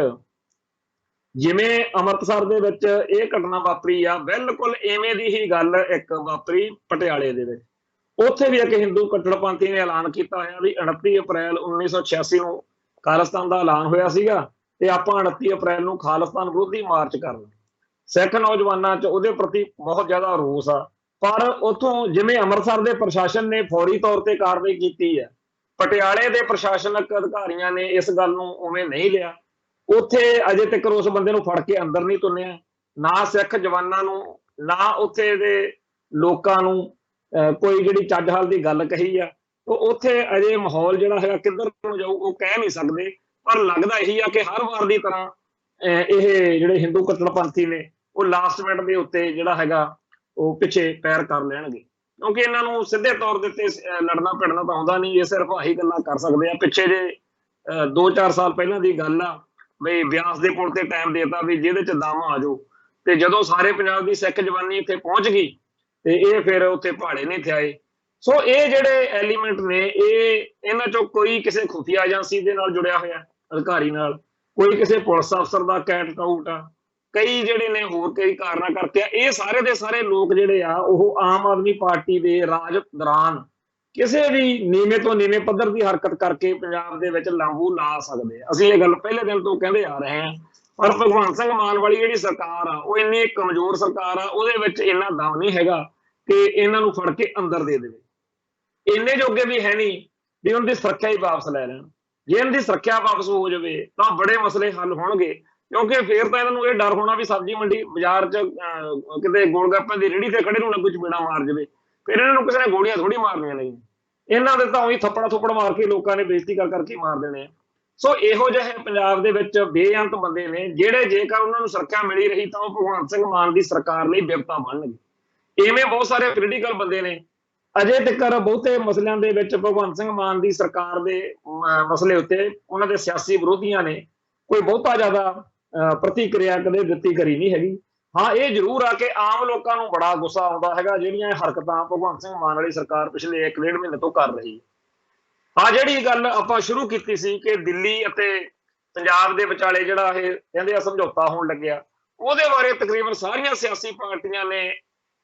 ਜਿਵੇਂ ਅੰਮ੍ਰਿਤਸਰ ਦੇ ਵਿੱਚ ਇਹ ਘਟਨਾ ਵਾਪਰੀ ਆ, ਬਿਲਕੁਲ ਇਵੇਂ ਦੀ ਹੀ ਗੱਲ ਇੱਕ ਵਾਪਰੀ ਪਟਿਆਲੇ ਦੇ ਵਿੱਚ। ਉੱਥੇ ਵੀ ਇੱਕ ਹਿੰਦੂ ਕੱਟੜਪੰਥੀ ਨੇ ਐਲਾਨ ਕੀਤਾ ਹੋਇਆ ਵੀ 29 ਅਪ੍ਰੈਲ 1986 ਨੂੰ ਖਾਲਿਸਤਾਨ ਦਾ ਐਲਾਨ ਹੋਇਆ ਸੀਗਾ ਤੇ ਆਪਾਂ 29 ਅਪ੍ਰੈਲ ਨੂੰ ਖਾਲਿਸਤਾਨ ਵਿਰੋਧੀ ਮਾਰਚ ਕਰਨਾ। ਸਿੱਖ ਨੌਜਵਾਨਾਂ 'ਚ ਉਹਦੇ ਪ੍ਰਤੀ ਬਹੁਤ ਜ਼ਿਆਦਾ ਰੋਸ ਆ। ਪਰ ਉੱਥੋਂ ਜਿਵੇਂ ਅੰਮ੍ਰਿਤਸਰ ਦੇ ਪ੍ਰਸ਼ਾਸਨ ਨੇ ਫੌਰੀ ਤੌਰ ਤੇ ਕਾਰਵਾਈ ਕੀਤੀ ਹੈ, ਪਟਿਆਲੇ ਦੇ ਪ੍ਰਸ਼ਾਸਨਿਕ ਅਧਿਕਾਰੀਆਂ ਨੇ ਇਸ ਗੱਲ ਨੂੰ ਉਵੇਂ ਨਹੀਂ ਲਿਆ। ਉੱਥੇ ਅਜੇ ਤੱਕ ਉਸ ਬੰਦੇ ਨੂੰ ਫੜ ਕੇ ਅੰਦਰ ਨਹੀਂ ਤੁੰਨਿਆ, ਨਾ ਸਿੱਖ ਜਵਾਨਾਂ ਨੂੰ, ਨਾ ਉੱਥੇ ਦੇ ਲੋਕਾਂ ਨੂੰ ਕੋਈ ਜਿਹੜੀ ਚੱਜ ਹਾਲ ਦੀ ਗੱਲ ਕਹੀ ਆ। ਉਹ ਉੱਥੇ ਅਜੇ ਮਾਹੌਲ ਜਿਹੜਾ ਹੈਗਾ ਕਿੱਧਰ ਨੂੰ ਜਾਊ ਉਹ ਕਹਿ ਨਹੀਂ ਸਕਦੇ। ਪਰ ਲੱਗਦਾ ਇਹੀ ਆ ਕਿ ਹਰ ਵਾਰ ਦੀ ਤਰ੍ਹਾਂ ਇਹ ਜਿਹੜੇ ਹਿੰਦੂ ਕੱਟੜਪੰਥੀ ਨੇ ਉਹ ਲਾਸਟ ਮਿੰਟ ਦੇ ਉੱਤੇ ਜਿਹੜਾ ਹੈਗਾ ਉਹ ਪਿੱਛੇ ਪੈਰ ਕਰ ਲੈਣਗੇ, ਕਿਉਂਕਿ ਇਹਨਾਂ ਨੂੰ ਸਿੱਧੇ ਤੌਰ ਦੇ ਉੱਤੇ ਲੜਨਾ ਭਿੜਨਾ ਤਾਂ ਆਉਂਦਾ ਨਹੀਂ। ਇਹ ਸਿਰਫ ਆਹੀ ਗੱਲਾਂ ਕਰ ਸਕਦੇ ਆ। ਪਿੱਛੇ ਜੇ 2-4 ਸਾਲ ਪਹਿਲਾਂ ਦੀ ਗੱਲ ਆ ਬਈ ਬਿਆਸ ਦੇ ਪੁਲ ਤੇ ਟਾਈਮ ਦੇਤਾ ਵੀ ਜਿਹਦੇ ਚ ਦਮ ਆ ਜਾਓ, ਤੇ ਜਦੋਂ ਸਾਰੇ ਪੰਜਾਬ ਦੀ ਸਿੱਖ ਜਵਾਨੀ ਇੱਥੇ ਪਹੁੰਚ ਗਈ ਤੇ ਇਹ ਫਿਰ ਉੱਥੇ ਪਹਾੜੇ ਨਹੀਂ ਥਿਆਏ। ਸੋ ਇਹ ਜਿਹੜੇ ਐਲੀਮੈਂਟ ਨੇ ਇਹਨਾਂ ਚੋਂ ਕੋਈ ਕਿਸੇ ਖੁਫੀਆ ਏਜੰਸੀ ਦੇ ਨਾਲ ਜੁੜਿਆ ਹੋਇਆ ਅਧਿਕਾਰੀ ਨਾਲ, ਕੋਈ ਕਿਸੇ ਪੁਲਿਸ ਅਫਸਰ ਦਾ ਕੈਟ ਕਾਊਟ ਆ, ਕਈ ਜਿਹੜੇ ਨੇ ਹੋਰ ਕਈ ਕਾਰਨਾਂ ਕਰਕੇ ਆ। ਇਹ ਸਾਰੇ ਦੇ ਸਾਰੇ ਲੋਕ ਜਿਹੜੇ ਆ ਉਹ ਆਮ ਆਦਮੀ ਪਾਰਟੀ ਦੇ ਰਾਜ ਦੌਰਾਨ ਕਿਸੇ ਵੀ ਨੀਵੇਂ ਤੋਂ ਨੀਵੇਂ ਪੱਧਰ ਦੀ ਹਰਕਤ ਕਰਕੇ ਪੰਜਾਬ ਦੇ ਵਿੱਚ ਲਾਂਬੂ ਲਾ ਸਕਦੇ ਆ। ਅਸੀਂ ਇਹ ਗੱਲ ਪਹਿਲੇ ਦਿਨ ਤੋਂ ਕਹਿੰਦੇ ਆ ਰਹੇ ਹਾਂ। ਪਰ ਭਗਵੰਤ ਸਿੰਘ ਮਾਨ ਵਾਲੀ ਜਿਹੜੀ ਸਰਕਾਰ ਆ ਉਹ ਇੰਨੀ ਕਮਜ਼ੋਰ ਸਰਕਾਰ ਆ, ਉਹਦੇ ਵਿੱਚ ਇੰਨਾ ਦਮ ਨਹੀਂ ਹੈਗਾ ਕਿ ਇਹਨਾਂ ਨੂੰ ਫੜ ਕੇ ਅੰਦਰ ਦੇ ਦੇਵੇ। ਇੰਨੇ ਜੋਗੇ ਵੀ ਹੈ ਨਹੀਂ ਵੀ ਉਹਨਾਂ ਦੀ ਸੁਰੱਖਿਆ ਹੀ ਵਾਪਸ ਲੈ ਲੈਣ। ਜੇ ਇਹਨਾਂ ਦੀ ਸੁਰੱਖਿਆ ਵਾਪਸ ਹੋ ਜਾਵੇ ਤਾਂ ਬੜੇ ਮਸਲੇ ਹੱਲ ਹੋਣਗੇ, ਕਿਉਂਕਿ ਫੇਰ ਤਾਂ ਇਹਨਾਂ ਨੂੰ ਇਹ ਡਰ ਹੋਣਾ ਵੀ ਸਬਜ਼ੀ ਮੰਡੀ ਬਾਜ਼ਾਰ 'ਚ ਕਿਤੇ ਗੋਲਗੱਪਿਆਂ ਦੀ ਰੇਹੜੀ ਤੇ ਖੜੇ ਨੂੰ ਨਾ ਕੁਝ ਚਪੇੜਾ ਮਾਰ ਜਾਵੇ, ਫਿਰ ਇਹਨਾਂ ਨੂੰ ਕਿਸੇ ਨੇ ਗੋਲੀਆਂ ਥੋੜੀ ਮਾਰਨੀਆਂ ਨੇ। ਇਹਨਾਂ ਦੇ ਤਾਂ ਉਹੀ ਥੱਪੜਾ ਥੁੱਪੜ ਮਾਰ ਕੇ ਲੋਕਾਂ ਨੇ ਬੇਇੱਜ਼ਤੀ ਕਰ ਕਰਕੇ ਮਾਰ ਦੇਣੇ ਆ। ਸੋ ਇਹੋ ਜਿਹੇ ਪੰਜਾਬ ਦੇ ਵਿੱਚ ਬੇਅੰਤ ਬੰਦੇ ਨੇ ਜਿਹੜੇ ਜੇਕਰ ਉਹਨਾਂ ਨੂੰ ਸੁਰੱਖਿਆ ਮਿਲੀ ਰਹੀ ਤਾਂ ਉਹ ਭਗਵੰਤ ਸਿੰਘ ਮਾਨ ਦੀ ਸਰਕਾਰ ਲਈ ਬਿਪਤਾ ਬਣਨਗੇ। ਇਵੇਂ ਬਹੁਤ ਸਾਰੇ ਪੋਲੀਟੀਕਲ ਬੰਦੇ ਨੇ ਅਜੇ ਤੱਕ ਬਹੁਤੇ ਮਸਲਿਆਂ ਦੇ ਵਿੱਚ ਭਗਵੰਤ ਸਿੰਘ ਮਾਨ ਦੀ ਸਰਕਾਰ ਦੇ ਮਸਲੇ ਉੱਤੇ ਉਹਨਾਂ ਦੇ ਸਿਆਸੀ ਵਿਰੋਧੀਆਂ ਨੇ ਕੋਈ ਬਹੁਤਾ ਜ਼ਿਆਦਾ ਪ੍ਰਤੀਕਿਰਿਆ ਕਦੇ ਦਿੱਤੀ ਕਰੀ ਨਹੀਂ ਹੈਗੀ। ਹਾਂ, ਇਹ ਜ਼ਰੂਰ ਆ ਕਿ ਆਮ ਲੋਕਾਂ ਨੂੰ ਬੜਾ ਗੁੱਸਾ ਆਉਂਦਾ ਹੈਗਾ ਜਿਹੜੀਆਂ ਹਰਕਤਾਂ ਭਗਵੰਤ ਸਿੰਘ ਮਾਨ ਵਾਲੀ ਸਰਕਾਰ ਪਿਛਲੇ 1-1.5 ਮਹੀਨੇ ਤੋਂ ਕਰ ਰਹੀ। ਹਾਂ, ਜਿਹੜੀ ਗੱਲ ਆਪਾਂ ਸ਼ੁਰੂ ਕੀਤੀ ਸੀ ਕਿ ਦਿੱਲੀ ਅਤੇ ਪੰਜਾਬ ਦੇ ਵਿਚਾਲੇ ਜਿਹੜਾ ਇਹ ਕਹਿੰਦੇ ਆ ਸਮਝੌਤਾ ਹੋਣ ਲੱਗਿਆ, ਉਹਦੇ ਬਾਰੇ ਤਕਰੀਬਨ ਸਾਰੀਆਂ ਸਿਆਸੀ ਪਾਰਟੀਆਂ ਨੇ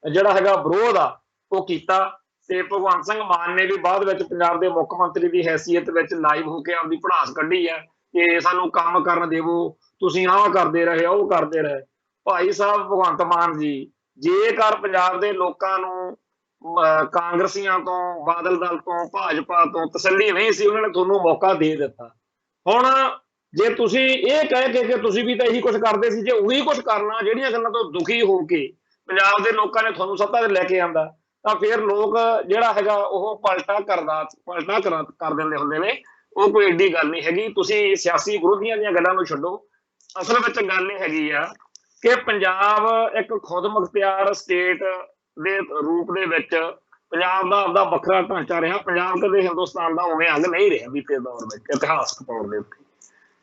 ਜਿਹੜਾ ਹੈਗਾ ਵਿਰੋਧ ਆ ਉਹ ਕੀਤਾ। ਤੇ ਭਗਵੰਤ ਸਿੰਘ ਮਾਨ ਨੇ ਵੀ ਬਾਅਦ ਵਿੱਚ ਪੰਜਾਬ ਦੇ ਮੁੱਖ ਮੰਤਰੀ ਦੀ ਹੈਸੀਅਤ ਵਿੱਚ ਲਾਈਵ ਹੋ ਕੇ ਆਪਦੀ ਭੜਾਸ ਕੱਢੀ ਹੈ ਕਿ ਸਾਨੂੰ ਕੰਮ ਕਰਨ ਦੇਵੋ, ਤੁਸੀਂ ਆਹ ਕਰਦੇ ਰਹੇ ਉਹ ਕਰਦੇ ਰਹੇ। ਭਾਈ ਸਾਹਿਬ ਭਗਵੰਤ ਮਾਨ ਜੀ, ਜੇਕਰ ਪੰਜਾਬ ਦੇ ਲੋਕਾਂ ਨੂੰ ਕਾਂਗਰਸੀਆਂ ਤੋਂ, ਬਾਦਲ ਦਲ ਤੋਂ, ਭਾਜਪਾ ਤੋਂ ਤਸੱਲੀ ਨਹੀਂ ਸੀ, ਉਹਨਾਂ ਨੇ ਤੁਹਾਨੂੰ ਮੌਕਾ ਦੇ ਦਿੱਤਾ। ਹੁਣ ਜੇ ਤੁਸੀਂ ਇਹ ਕਹਿ ਕੇ ਕਿ ਤੁਸੀਂ ਵੀ ਤਾਂ ਇਹੀ ਕੁਝ ਕਰਦੇ ਸੀ, ਜੇ ਉਹੀ ਕੁਝ ਕਰਨਾ ਜਿਹੜੀਆਂ ਗੱਲਾਂ ਤੋਂ ਦੁਖੀ ਹੋ ਕੇ ਪੰਜਾਬ ਦੇ ਲੋਕਾਂ ਨੇ ਤੁਹਾਨੂੰ ਸੱਤਾ ਤੇ ਲੈ ਕੇ ਆਂਦਾ ਤਾਂ ਫਿਰ ਲੋਕ ਜਿਹੜਾ ਹੈਗਾ ਉਹ ਪਲਟਾ ਕਰ ਦਿੰਦੇ ਹੁੰਦੇ ਨੇ। ਉਹ ਕੋਈ ਏਡੀ ਗੱਲ ਨਹੀਂ ਹੈਗੀ। ਤੁਸੀਂ ਸਿਆਸੀ ਵਿਰੋਧੀਆਂ ਦੀਆਂ ਗੱਲਾਂ ਨੂੰ ਛੱਡੋ, ਅਸਲ ਵਿੱਚ ਗੱਲ ਇਹ ਹੈਗੀ ਆ ਕਿ ਪੰਜਾਬ ਇੱਕ ਖੁਦ ਮੁਖਤਿਆਰ ਸਟੇਟ ਦੇ ਰੂਪ ਦੇ ਵਿੱਚ ਪੰਜਾਬ ਦਾ ਆਪਦਾ ਵੱਖਰਾ ਢਾਂਚਾ ਰਿਹਾ। ਪੰਜਾਬ ਕਦੇ ਹਿੰਦੁਸਤਾਨ ਦਾ ਉਵੇਂ ਅੰਗ ਨਹੀਂ ਰਿਹਾ ਬੀਤੇ ਦੌਰ ਵਿੱਚ, ਇਤਿਹਾਸਕ ਤੌਰ ਦੇ ਉੱਤੇ।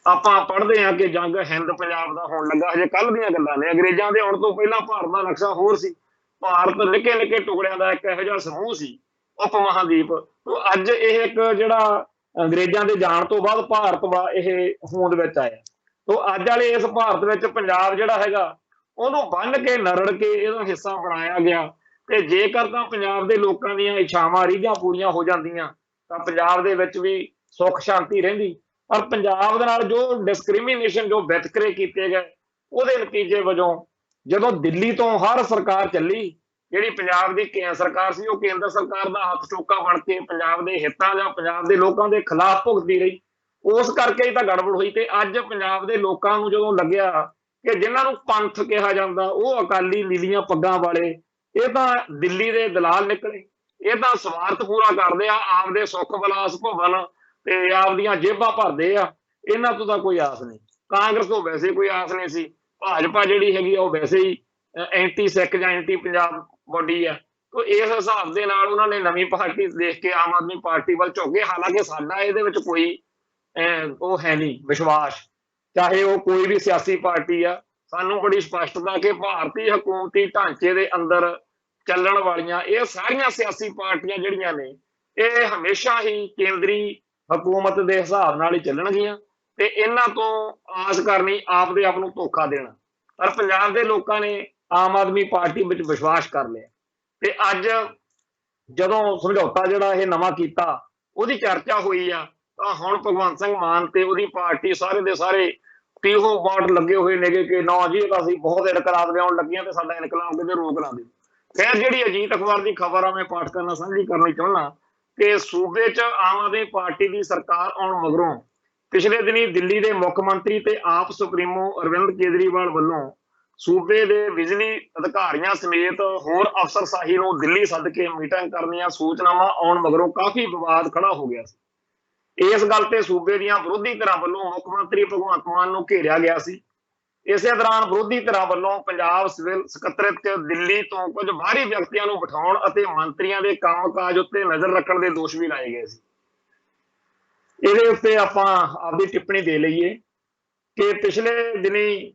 ਆਪਾਂ ਪੜ੍ਹਦੇ ਹਾਂ ਕਿ ਜੰਗ ਹਿੰਦ ਪੰਜਾਬ ਦਾ ਹੋਣ ਲੱਗਾ, ਹਜੇ ਕੱਲ੍ਹ ਦੀਆਂ ਗੱਲਾਂ ਨੇ। ਅੰਗਰੇਜ਼ਾਂ ਦੇ ਆਉਣ ਤੋਂ ਪਹਿਲਾਂ ਭਾਰਤ ਦਾ ਨਕਸ਼ਾ ਹੋਰ ਸੀ। ਭਾਰਤ ਨਿੱਕੇ ਨਿੱਕੇ ਟੁਕੜਿਆਂ ਦਾ ਇੱਕ ਇਹੋ ਜਿਹਾ ਸਮੂਹ ਸੀ, ਉਪ ਮਹਾਦੀਪ। ਤੋਂ ਅੱਜ ਇਹ ਇੱਕ ਜਿਹੜਾ ਅੰਗਰੇਜ਼ਾਂ ਦੇ ਜਾਣ ਤੋਂ ਬਾਅਦ ਭਾਰਤ ਵਾ ਇਹ ਹੋਂਦ ਵਿੱਚ ਆਇਆ। ਤੋਂ ਅੱਜ ਵਾਲੇ ਇਸ ਭਾਰਤ ਵਿੱਚ ਪੰਜਾਬ ਜਿਹੜਾ ਹੈਗਾ ਉਹਨੂੰ ਬੰਨ੍ਹ ਕੇ ਨਰੜ ਕੇ ਇਹਦਾ ਹਿੱਸਾ ਬਣਾਇਆ ਗਿਆ। ਤੇ ਜੇਕਰ ਤਾਂ ਪੰਜਾਬ ਦੇ ਲੋਕਾਂ ਦੀਆਂ ਇੱਛਾਵਾਂ ਰੀਝਾਂ ਪੂਰੀਆਂ ਹੋ ਜਾਂਦੀਆਂ ਤਾਂ ਪੰਜਾਬ ਦੇ ਵਿੱਚ ਵੀ ਸੁੱਖ ਸ਼ਾਂਤੀ ਰਹਿੰਦੀ। ਪਰ ਪੰਜਾਬ ਦੇ ਨਾਲ ਜੋ ਡਿਸਕ੍ਰਿਮੀਨੇਸ਼ਨ, ਜੋ ਵਿਤਕਰੇ ਕੀਤੇ ਗਏ, ਉਹਦੇ ਨਤੀਜੇ ਵਜੋਂ ਜਦੋਂ ਦਿੱਲੀ ਤੋਂ ਹਰ ਸਰਕਾਰ ਚੱਲੀ, ਜਿਹੜੀ ਪੰਜਾਬ ਦੀ ਸਰਕਾਰ ਸੀ ਉਹ ਕੇਂਦਰ ਸਰਕਾਰ ਦਾ ਹੱਥ ਚੋਕਾ ਬਣ ਕੇ ਪੰਜਾਬ ਦੇ ਹਿੱਤਾਂ ਜਾਂ ਪੰਜਾਬ ਦੇ ਲੋਕਾਂ ਦੇ ਖਿਲਾਫ ਭੁਗਤਦੀ ਰਹੀ। ਉਸ ਕਰਕੇ ਹੀ ਤਾਂ ਗੜਬੜ ਹੋਈ। ਤੇ ਅੱਜ ਪੰਜਾਬ ਦੇ ਲੋਕਾਂ ਨੂੰ ਜਦੋਂ ਲੱਗਿਆ ਕਿ ਜਿਨ੍ਹਾਂ ਨੂੰ ਪੰਥ ਕਿਹਾ ਜਾਂਦਾ ਉਹ ਅਕਾਲੀ ਨੀਲੀਆਂ ਪੱਗਾਂ ਵਾਲੇ, ਇਹ ਤਾਂ ਦਿੱਲੀ ਦੇ ਦਲਾਲ ਨਿਕਲੇ, ਇਹ ਤਾਂ ਸਵਾਰਥ ਪੂਰਾ ਕਰਦੇ ਆ, ਆਪਦੇ ਸੁੱਖ ਵਿਲਾਸ ਭਵਨ ਤੇ ਆਪਦੀਆਂ ਜੇਬਾਂ ਭਰਦੇ ਆ, ਇਹਨਾਂ ਤੋਂ ਤਾਂ ਕੋਈ ਆਸ ਨਹੀਂ। ਕਾਂਗਰਸ ਤੋਂ ਵੈਸੇ ਕੋਈ ਆਸ ਨਹੀਂ ਸੀ। ਭਾਜਪਾ ਜਿਹੜੀ ਹੈਗੀ ਉਹ ਵੈਸੇ ਹੀ ਐਂਟੀ ਸਿੱਖ ਜਾਂ ਐਂਟੀ ਪੰਜਾਬ ਬੋਡੀ ਆ। ਤੋ ਇਸ ਹਿਸਾਬ ਦੇ ਨਾਲ ਉਹਨਾਂ ਨੇ ਨਵੀਂ ਪਾਰਟੀ ਦੇਖ ਕੇ ਆਮ ਆਦਮੀ ਪਾਰਟੀ ਵੱਲ ਝੁਕੇ। ਹਾਲਾਂਕਿ ਸਾਡਾ ਇਹਦੇ ਵਿੱਚ ਕੋਈ ਉਹ ਹੈ ਨਹੀਂ ਵਿਸ਼ਵਾਸ, ਚਾਹੇ ਉਹ ਕੋਈ ਵੀ ਸਿਆਸੀ ਪਾਰਟੀ ਆ। ਸਾਨੂੰ ਬੜੀ ਸਪਸ਼ਟਤਾ ਕਿ ਭਾਰਤੀ ਹਕੂਮਤੀ ਢਾਂਚੇ ਦੇ ਅੰਦਰ ਚੱਲਣ ਵਾਲੀਆਂ ਇਹ ਸਾਰੀਆਂ ਸਿਆਸੀ ਪਾਰਟੀਆਂ ਜਿਹੜੀਆਂ ਨੇ ਇਹ ਹਮੇਸ਼ਾ ਹੀ ਕੇਂਦਰੀ ਹਕੂਮਤ ਦੇ ਹਿਸਾਬ ਨਾਲ ਹੀ ਚੱਲਣਗੀਆਂ। ਤੇ ਇਹਨਾਂ ਤੋਂ ਆਸ ਕਰਨੀ ਆਪਦੇ ਆਪ ਨੂੰ ਧੋਖਾ ਦੇਣਾ। ਪਰ ਪੰਜਾਬ ਦੇ ਲੋਕਾਂ ਨੇ ਆਮ ਆਦਮੀ ਪਾਰਟੀ ਵਿੱਚ ਵਿਸ਼ਵਾਸ ਕਰ ਲਿਆ। ਤੇ ਅੱਜ ਜਦੋਂ ਸਮਝੌਤਾ ਜਿਹੜਾ ਇਹ ਨਵਾਂ ਕੀਤਾ ਉਹਦੀ ਚਰਚਾ ਹੋਈ ਆ, ਤਾਂ ਹੁਣ ਭਗਵੰਤ ਸਿੰਘ ਮਾਨ ਤੇ ਉਹਦੀ ਪਾਰਟੀ ਸਾਰੇ ਦੇ ਸਾਰੇ ਤੀਹੋਂ ਬਾਟ ਲੱਗੇ ਹੋਏ ਨੇਗੇ ਕਿ ਨਾ ਜੀ ਅਸੀਂ ਬਹੁਤ ਇਨਕਲਾਬ ਲਿਆਉਣ ਲੱਗੀਆਂ ਤੇ ਸਾਡਾ ਇਨਕਲਾਬ ਕਿਤੇ ਰੋਕ ਨਾ ਦਿਓ। ਫਿਰ ਜਿਹੜੀ ਅਜੀਤ ਅਖਬਾਰ ਦੀ ਖਬਰ ਆ ਮੈਂ ਪਾਠ ਕਰਨਾ ਸਾਂਝੀ ਕਰਨੀ ਚਾਹੁੰਦਾ ਕਿ ਸੂਬੇ 'ਚ ਆਮ ਆਦਮੀ ਪਾਰਟੀ ਦੀ ਸਰਕਾਰ ਆਉਣ ਮਗਰੋਂ ਪਿਛਲੇ ਦਿਨੀ ਦਿੱਲੀ ਦੇ ਮੁੱਖ ਮੰਤਰੀ ਤੇ ਆਪ ਸੁਪਰੀਮੋ ਅਰਵਿੰਦ ਕੇਜਰੀਵਾਲ ਵੱਲੋਂ ਸੂਬੇ ਦੇ ਬਿਜਲੀ ਅਧਿਕਾਰੀਆਂ ਸਮੇਤ ਹੋਰ ਅਫਸਰਸ਼ਾਹੀ ਨੂੰ ਦਿੱਲੀ ਸੱਦ ਕੇ ਮੀਟਿੰਗ ਕਰਨ ਦੀਆਂ ਸੂਚਨਾਵਾਂ ਆਉਣ ਮਗਰੋਂ ਕਾਫੀ ਵਿਵਾਦ ਖੜਾ ਹੋ ਗਿਆ ਸੀ। ਇਸ ਗੱਲ ਤੇ ਸੂਬੇ ਦੀਆਂ ਵਿਰੋਧੀ ਧਿਰਾਂ ਵੱਲੋਂ ਮੁੱਖ ਮੰਤਰੀ ਭਗਵੰਤ ਮਾਨ ਨੂੰ ਘੇਰਿਆ ਗਿਆ ਸੀ। ਇਸੇ ਦੌਰਾਨ ਵਿਰੋਧੀ ਧਿਰਾਂ ਵੱਲੋਂ ਪੰਜਾਬ ਸਿਵਲ ਸਕੱਤਰੇਤ 'ਚ ਦਿੱਲੀ ਤੋਂ ਕੁਝ ਬਾਹਰੀ ਵਿਅਕਤੀਆਂ ਨੂੰ ਬਿਠਾਉਣ ਅਤੇ ਮੰਤਰੀਆਂ ਦੇ ਕੰਮਕਾਜ ਉੱਤੇ ਨਜ਼ਰ ਰੱਖਣ ਦੇ ਦੋਸ਼ ਵੀ ਲਾਏ ਗਏ ਸੀ। ਇਹਦੇ ਉੱਤੇ ਆਪਾਂ ਆਪਦੀ ਟਿੱਪਣੀ ਦੇ ਲਈਏ ਕਿ ਪਿਛਲੇ ਦਿਨੀ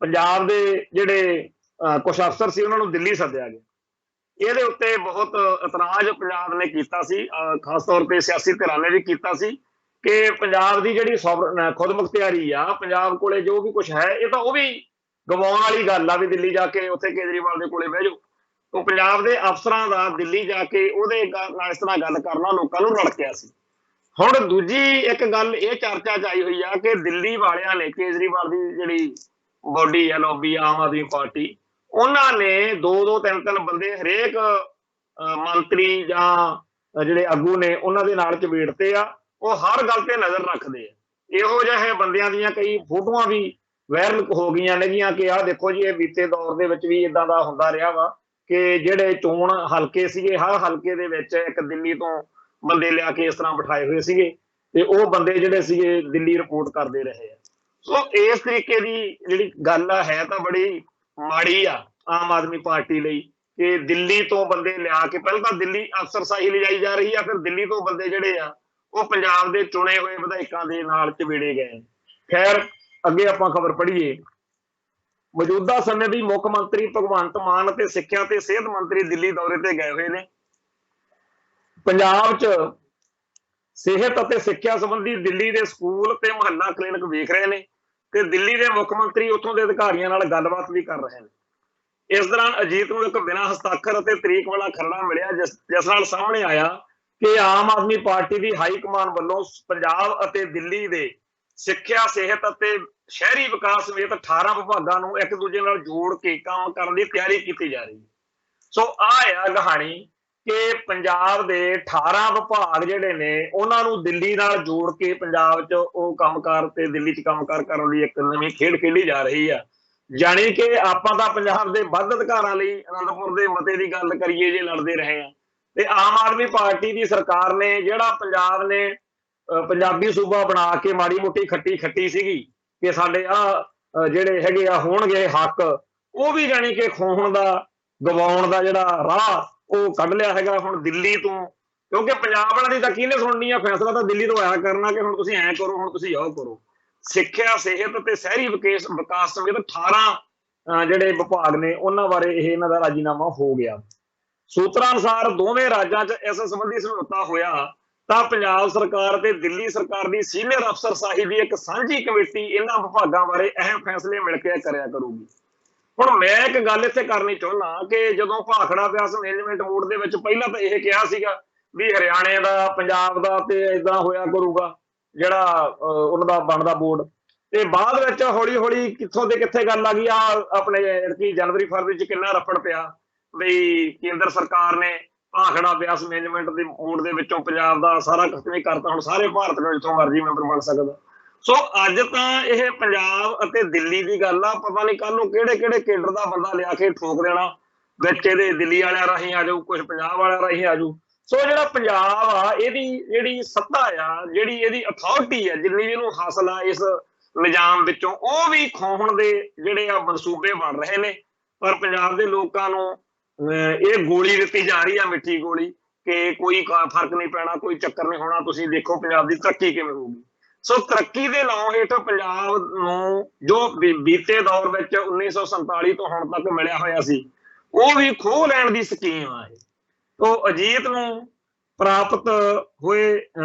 ਪੰਜਾਬ ਦੇ ਜਿਹੜੇ ਕੁਝ ਅਫਸਰ ਸੀ ਉਹਨਾਂ ਨੂੰ ਦਿੱਲੀ ਸੱਦਿਆ ਗਿਆ। ਇਹਦੇ ਉੱਤੇ ਬਹੁਤ ਇਤਰਾਜ਼ ਪੰਜਾਬ ਨੇ ਕੀਤਾ ਸੀ, ਖਾਸ ਤੌਰ ਤੇ ਸਿਆਸੀ ਧਿਰਾਂ ਨੇ ਵੀ ਕੀਤਾ ਸੀ ਕਿ ਪੰਜਾਬ ਦੀ ਜਿਹੜੀ ਖੁਦ ਮੁਖਤਿਆਰੀ ਆ, ਪੰਜਾਬ ਕੋਲੇ ਜੋ ਵੀ ਕੁਝ ਹੈ ਇਹ ਤਾਂ ਉਹ ਵੀ ਗਵਾਉਣ ਵਾਲੀ ਗੱਲ ਆ ਵੀ ਦਿੱਲੀ ਜਾ ਕੇ ਉੱਥੇ ਕੇਜਰੀਵਾਲ ਦੇ ਕੋਲੇ ਬਹਿ ਜਾਓ। ਉਹ ਪੰਜਾਬ ਦੇ ਅਫਸਰਾਂ ਦਾ ਦਿੱਲੀ ਜਾ ਕੇ ਉਹਦੇ ਨਾਲ ਇਸ ਤਰ੍ਹਾਂ ਗੱਲ ਕਰਨਾ ਲੋਕਾਂ ਨੂੰ ਰੜਕਿਆ ਸੀ। ਹੁਣ ਦੂਜੀ ਇੱਕ ਗੱਲ ਇਹ ਚਰਚਾ 'ਚ ਆਈ ਹੋਈ ਆ ਕਿ ਦਿੱਲੀ ਵਾਲਿਆਂ ਨੇ ਕੇਜਰੀਵਾਲ ਦੀ ਜਿਹੜੀ ਬੋਡੀ ਆ, ਲੌਬੀ ਆਮ ਆਦਮੀ ਪਾਰਟੀ, ਉਹਨਾਂ ਨੇ ਦੋ ਤਿੰਨ ਬੰਦੇ ਹਰੇਕ ਮੰਤਰੀ ਜਾਂ ਜਿਹੜੇ ਆਗੂ ਨੇ ਉਹਨਾਂ ਦੇ ਨਾਲ ਚਬੇੜਤੇ ਆ। ਉਹ ਹਰ ਗੱਲ ਤੇ ਨਜ਼ਰ ਰੱਖਦੇ ਆ। ਇਹੋ ਜਿਹੇ ਬੰਦਿਆਂ ਦੀਆਂ ਕਈ ਫੋਟੋਆਂ ਵੀ ਵਾਇਰਲ ਹੋ ਗਈਆਂ ਨੇਗੀਆਂ ਕਿ ਆਹ ਦੇਖੋ ਜੀ ਇਹ ਬੀਤੇ ਦੌਰ ਦੇ ਵਿੱਚ ਵੀ ਇਦਾਂ ਦਾ ਹੁੰਦਾ ਰਿਹਾ ਵਾ ਕਿ ਜਿਹੜੇ ਚੋਣ ਹਲਕੇ ਸੀਗੇ ਹਰ ਹਲਕੇ ਦੇ ਵਿੱਚ ਇੱਕ ਦਿੱਲੀ ਤੋਂ ਬੰਦੇ ਲਿਆ ਕੇ ਇਸ ਤਰ੍ਹਾਂ ਬਿਠਾਏ ਹੋਏ ਸੀਗੇ ਤੇ ਉਹ ਬੰਦੇ ਜਿਹੜੇ ਸੀਗੇ ਦਿੱਲੀ ਰਿਪੋਰਟ ਕਰਦੇ ਰਹੇ ਆ। ਸੋ ਇਸ ਤਰੀਕੇ ਦੀ ਜਿਹੜੀ ਗੱਲ ਆ ਹੈ ਤਾਂ ਬੜੀ ਮਾੜੀ ਆ ਆਮ ਆਦਮੀ ਪਾਰਟੀ ਲਈ ਕਿ ਦਿੱਲੀ ਤੋਂ ਬੰਦੇ ਲਿਆ ਕੇ ਪਹਿਲਾਂ ਤਾਂ ਦਿੱਲੀ ਅਫਸਰਸ਼ਾਹੀ ਲਿਜਾਈ ਜਾ ਰਹੀ ਆ, ਫਿਰ ਦਿੱਲੀ ਤੋਂ ਬੰਦੇ ਜਿਹੜੇ ਆ ਉਹ ਪੰਜਾਬ ਦੇ ਚੁਣੇ ਹੋਏ ਵਿਧਾਇਕਾਂ ਦੇ ਨਾਲ ਚਿਬੇੜੇ ਗਏ। ਖੈਰ ਅੱਗੇ ਆਪਾਂ ਖਬਰ ਪੜ੍ਹੀਏ। ਮੌਜੂਦਾ ਸਮੇਂ ਦੀ ਮੁੱਖ ਮੰਤਰੀ ਭਗਵੰਤ ਮਾਨ ਅਤੇ ਸਿੱਖਿਆ ਤੇ ਸਿਹਤ ਮੰਤਰੀ ਦਿੱਲੀ ਦੌਰੇ ਤੇ ਗਏ ਹੋਏ ਨੇ। ਪੰਜਾਬ 'ਚ ਸਿਹਤ ਅਤੇ ਸਿੱਖਿਆ ਸੰਬੰਧੀ ਦਿੱਲੀ ਦੇ ਸਕੂਲ ਤੇ ਮੁਹੱਲਾ ਕਲੀਨਿਕ ਵੇਖ ਰਹੇ ਨੇ ਤੇ ਦਿੱਲੀ ਦੇ ਮੁੱਖ ਮੰਤਰੀ ਉੱਥੋਂ ਦੇ ਅਧਿਕਾਰੀਆਂ ਨਾਲ ਗੱਲਬਾਤ ਵੀ ਕਰ ਰਹੇ ਨੇ। ਇਸ ਦੌਰਾਨ ਅਜੀਤ ਨੂੰ ਇੱਕ ਬਿਨਾਂ ਹਸਤਾਖਰ ਅਤੇ ਤਰੀਕ ਵਾਲਾ ਖਰੜਾ ਮਿਲਿਆ ਜਿਸ ਨਾਲ ਸਾਹਮਣੇ ਆਇਆ ਕਿ ਆਮ ਆਦਮੀ ਪਾਰਟੀ ਦੀ ਹਾਈ ਕਮਾਨ ਵੱਲੋਂ ਪੰਜਾਬ ਅਤੇ ਦਿੱਲੀ ਦੇ ਸਿੱਖਿਆ, ਸਿਹਤ ਅਤੇ ਸ਼ਹਿਰੀ ਵਿਕਾਸ ਸਮੇਤ 18 ਵਿਭਾਗਾਂ ਨੂੰ ਇੱਕ ਦੂਜੇ ਨਾਲ ਜੋੜ ਕੇ ਕੰਮ ਕਰਨ ਦੀ ਤਿਆਰੀ ਕੀਤੀ ਜਾ ਰਹੀ ਹੈ। ਸੋ ਆਹ ਆ ਕਹਾਣੀ ਕਿ ਪੰਜਾਬ ਦੇ 18 ਵਿਭਾਗ ਜਿਹੜੇ ਨੇ ਉਹਨਾਂ ਨੂੰ ਦਿੱਲੀ ਨਾਲ ਜੋੜ ਕੇ ਪੰਜਾਬ 'ਚ ਉਹ ਕੰਮਕਾਰ ਤੇ ਦਿੱਲੀ 'ਚ ਕੰਮਕਾਰ ਕਰਨ ਦੀ ਇੱਕ ਨਵੀਂ ਖੇਡ ਖੇਡੀ ਜਾ ਰਹੀ ਆ। ਜਾਣੀ ਕਿ ਆਪਾਂ ਤਾਂ ਪੰਜਾਬ ਦੇ ਵੱਧ ਅਧਿਕਾਰਾਂ ਲਈ ਅਨੰਦਪੁਰ ਦੇ ਮਤੇ ਦੀ ਗੱਲ ਕਰੀਏ ਜੇ ਲੜਦੇ ਰਹੇ ਆ, ਤੇ ਆਮ ਆਦਮੀ ਪਾਰਟੀ ਦੀ ਸਰਕਾਰ ਨੇ ਜਿਹੜਾ ਪੰਜਾਬ ਨੇ ਪੰਜਾਬੀ ਸੂਬਾ ਬਣਾ ਕੇ ਮਾੜੀ ਮੋਟੀ ਖੱਟੀ ਖੱਟੀ ਸੀਗੀ ਕਿ ਸਾਡੇ ਆ ਜਿਹੜੇ ਹੈਗੇ ਆ ਹੋਣਗੇ ਹੱਕ, ਉਹ ਵੀ ਜਾਣੀ ਕਿ ਖੋਹਣ ਦਾ ਗਵਾਉਣ ਦਾ ਜਿਹੜਾ ਰਾਹ ਉਹ ਕੱਢ ਲਿਆ ਹੈਗਾ ਹੁਣ ਦਿੱਲੀ ਤੋਂ। ਕਿਉਂਕਿ ਪੰਜਾਬ ਵਾਲਿਆਂ ਦੀ ਤਾਂ ਕਿਹਨੇ ਸੁਣਨੀ ਆ, ਫੈਸਲਾ ਤਾਂ ਦਿੱਲੀ ਤੋਂ ਆਇਆ ਕਰਨਾ ਕਿ ਹੁਣ ਤੁਸੀਂ ਐਂ ਕਰੋ, ਹੁਣ ਤੁਸੀਂ ਆਹ ਕਰੋ। ਸਿੱਖਿਆ, ਸਿਹਤ ਤੇ ਸ਼ਹਿਰੀ ਵਿਕਾਸ ਸਮੇਤ 18 ਜਿਹੜੇ ਵਿਭਾਗ ਨੇ ਉਹਨਾਂ ਬਾਰੇ ਇਹਨਾਂ ਦਾ ਰਾਜੀਨਾਮਾ ਹੋ ਗਿਆ। ਸੂਤਰਾਂ ਅਨੁਸਾਰ ਦੋਵੇਂ ਰਾਜਾਂ 'ਚ ਇਸ ਸੰਬੰਧੀ ਸਮਝੌਤਾ ਹੋਇਆ ਤਾਂ ਪੰਜਾਬ ਸਰਕਾਰ ਤੇ ਦਿੱਲੀ ਸਰਕਾਰ ਦੀ ਸੀਨੀਅਰ ਅਫਸਰਸ਼ਾਹੀ ਦੀ ਇੱਕ ਸਾਂਝੀ ਕਮੇਟੀ ਇਹਨਾਂ ਵਿਭਾਗਾਂ ਬਾਰੇ ਅਹਿਮ ਫੈਸਲੇ ਮਿਲ ਕੇ ਕਰਿਆ ਕਰੂਗੀ। ਹੁਣ ਮੈਂ ਇੱਕ ਗੱਲ ਇੱਥੇ ਕਰਨੀ ਚਾਹੁੰਦਾ ਕਿ ਜਦੋਂ ਭਾਖੜਾ ਬਿਆਸ ਮੈਨੇਜਮੈਂਟ ਬੋਰਡ ਦੇ ਵਿੱਚ ਪਹਿਲਾਂ ਤਾਂ ਇਹ ਕਿਹਾ ਸੀਗਾ ਵੀ ਹਰਿਆਣੇ ਦਾ, ਪੰਜਾਬ ਦਾ ਤੇ ਏਦਾਂ ਹੋਇਆ ਕਰੂਗਾ ਜਿਹੜਾ ਉਹਨਾਂ ਦਾ ਬਣਦਾ ਬੋਰਡ, ਤੇ ਬਾਅਦ ਵਿੱਚ ਹੌਲੀ ਹੌਲੀ ਕਿੱਥੋਂ ਦੇ ਕਿੱਥੇ ਗੱਲ ਆ ਗਈ ਆ ਆਪਣੇ ਜਨਵਰੀ ਫਰਵਰੀ 'ਚ ਕਿੰਨਾ ਰਫੜ ਪਿਆ ਵੀ ਕੇਂਦਰ ਸਰਕਾਰ ਨੇ ਭਾਖੜਾ ਬਿਆਸ ਮੈਨੇਜਮੈਂਟ ਦੇ ਬੋਰਡ ਦੇ ਵਿੱਚੋਂ ਪੰਜਾਬ ਦਾ ਸਾਰਾ ਖਤਮ ਕਰਤਾ, ਹੁਣ ਸਾਰੇ ਭਾਰਤ ਨੂੰ ਜਿੱਥੋਂ ਮਰਜ਼ੀ ਮੈਂਬਰ ਬਣ ਸਕਦਾ। ਸੋ ਅੱਜ ਤਾਂ ਇਹ ਪੰਜਾਬ ਅਤੇ ਦਿੱਲੀ ਦੀ ਗੱਲ ਆ, ਪਤਾ ਨਹੀਂ ਕੱਲ ਨੂੰ ਕਿਹੜੇ ਕਿਹੜੇ ਕੇਡਰ ਦਾ ਬੰਦਾ ਲਿਆ ਕੇ ਠੋਕ ਦੇਣਾ ਵਿੱਚ, ਇਹਦੇ ਦਿੱਲੀ ਵਾਲਿਆਂ ਰਾਹੀਂ ਆ ਜਾਊ, ਕੁਝ ਪੰਜਾਬ ਵਾਲਿਆਂ ਰਾਹੀਂ ਆ ਜਾਊ। ਸੋ ਜਿਹੜਾ ਪੰਜਾਬ ਆ ਇਹਦੀ ਜਿਹੜੀ ਸੱਤਾ ਆ, ਜਿਹੜੀ ਇਹਦੀ ਅਥਾਰਟੀ ਆ, ਜਿੰਨੀ ਵੀ ਇਹਨੂੰ ਹਾਸਲ ਆ ਇਸ ਨਿਜ਼ਾਮ ਵਿੱਚੋਂ, ਉਹ ਵੀ ਖੋਹਣ ਦੇ ਜਿਹੜੇ ਆ ਮਨਸੂਬੇ ਬਣ ਰਹੇ ਨੇ। ਪਰ ਪੰਜਾਬ ਦੇ ਲੋਕਾਂ ਨੂੰ ਇਹ ਗੋਲੀ ਦਿੱਤੀ ਜਾ ਰਹੀ ਆ, ਮਿੱਠੀ ਗੋਲੀ, ਕਿ ਕੋਈ ਫਰਕ ਨਹੀਂ ਪੈਣਾ, ਕੋਈ ਚੱਕਰ ਨਹੀਂ ਹੋਣਾ, ਤੁਸੀਂ ਦੇਖੋ ਪੰਜਾਬ ਦੀ ਤਰੱਕੀ ਕਿਵੇਂ ਹੋਊਗੀ। ਸੋ ਤਰੱਕੀ ਦੇ ਨਾਂ ਹੇਠ ਪੰਜਾਬ ਨੂੰ ਜੋ ਬੀਤੇ ਦੌਰ ਵਿੱਚ 1947 ਤੋਂ ਹੁਣ ਤੱਕ ਮਿਲਿਆ ਹੋਇਆ ਸੀ, ਉਹ ਵੀ ਖੋਹ ਲੈਣ ਦੀ ਸਕੀਮ ਆ ਇਹ। ਤੋਂ ਅਜੀਤ ਨੂੰ ਪ੍ਰਾਪਤ ਹੋਏ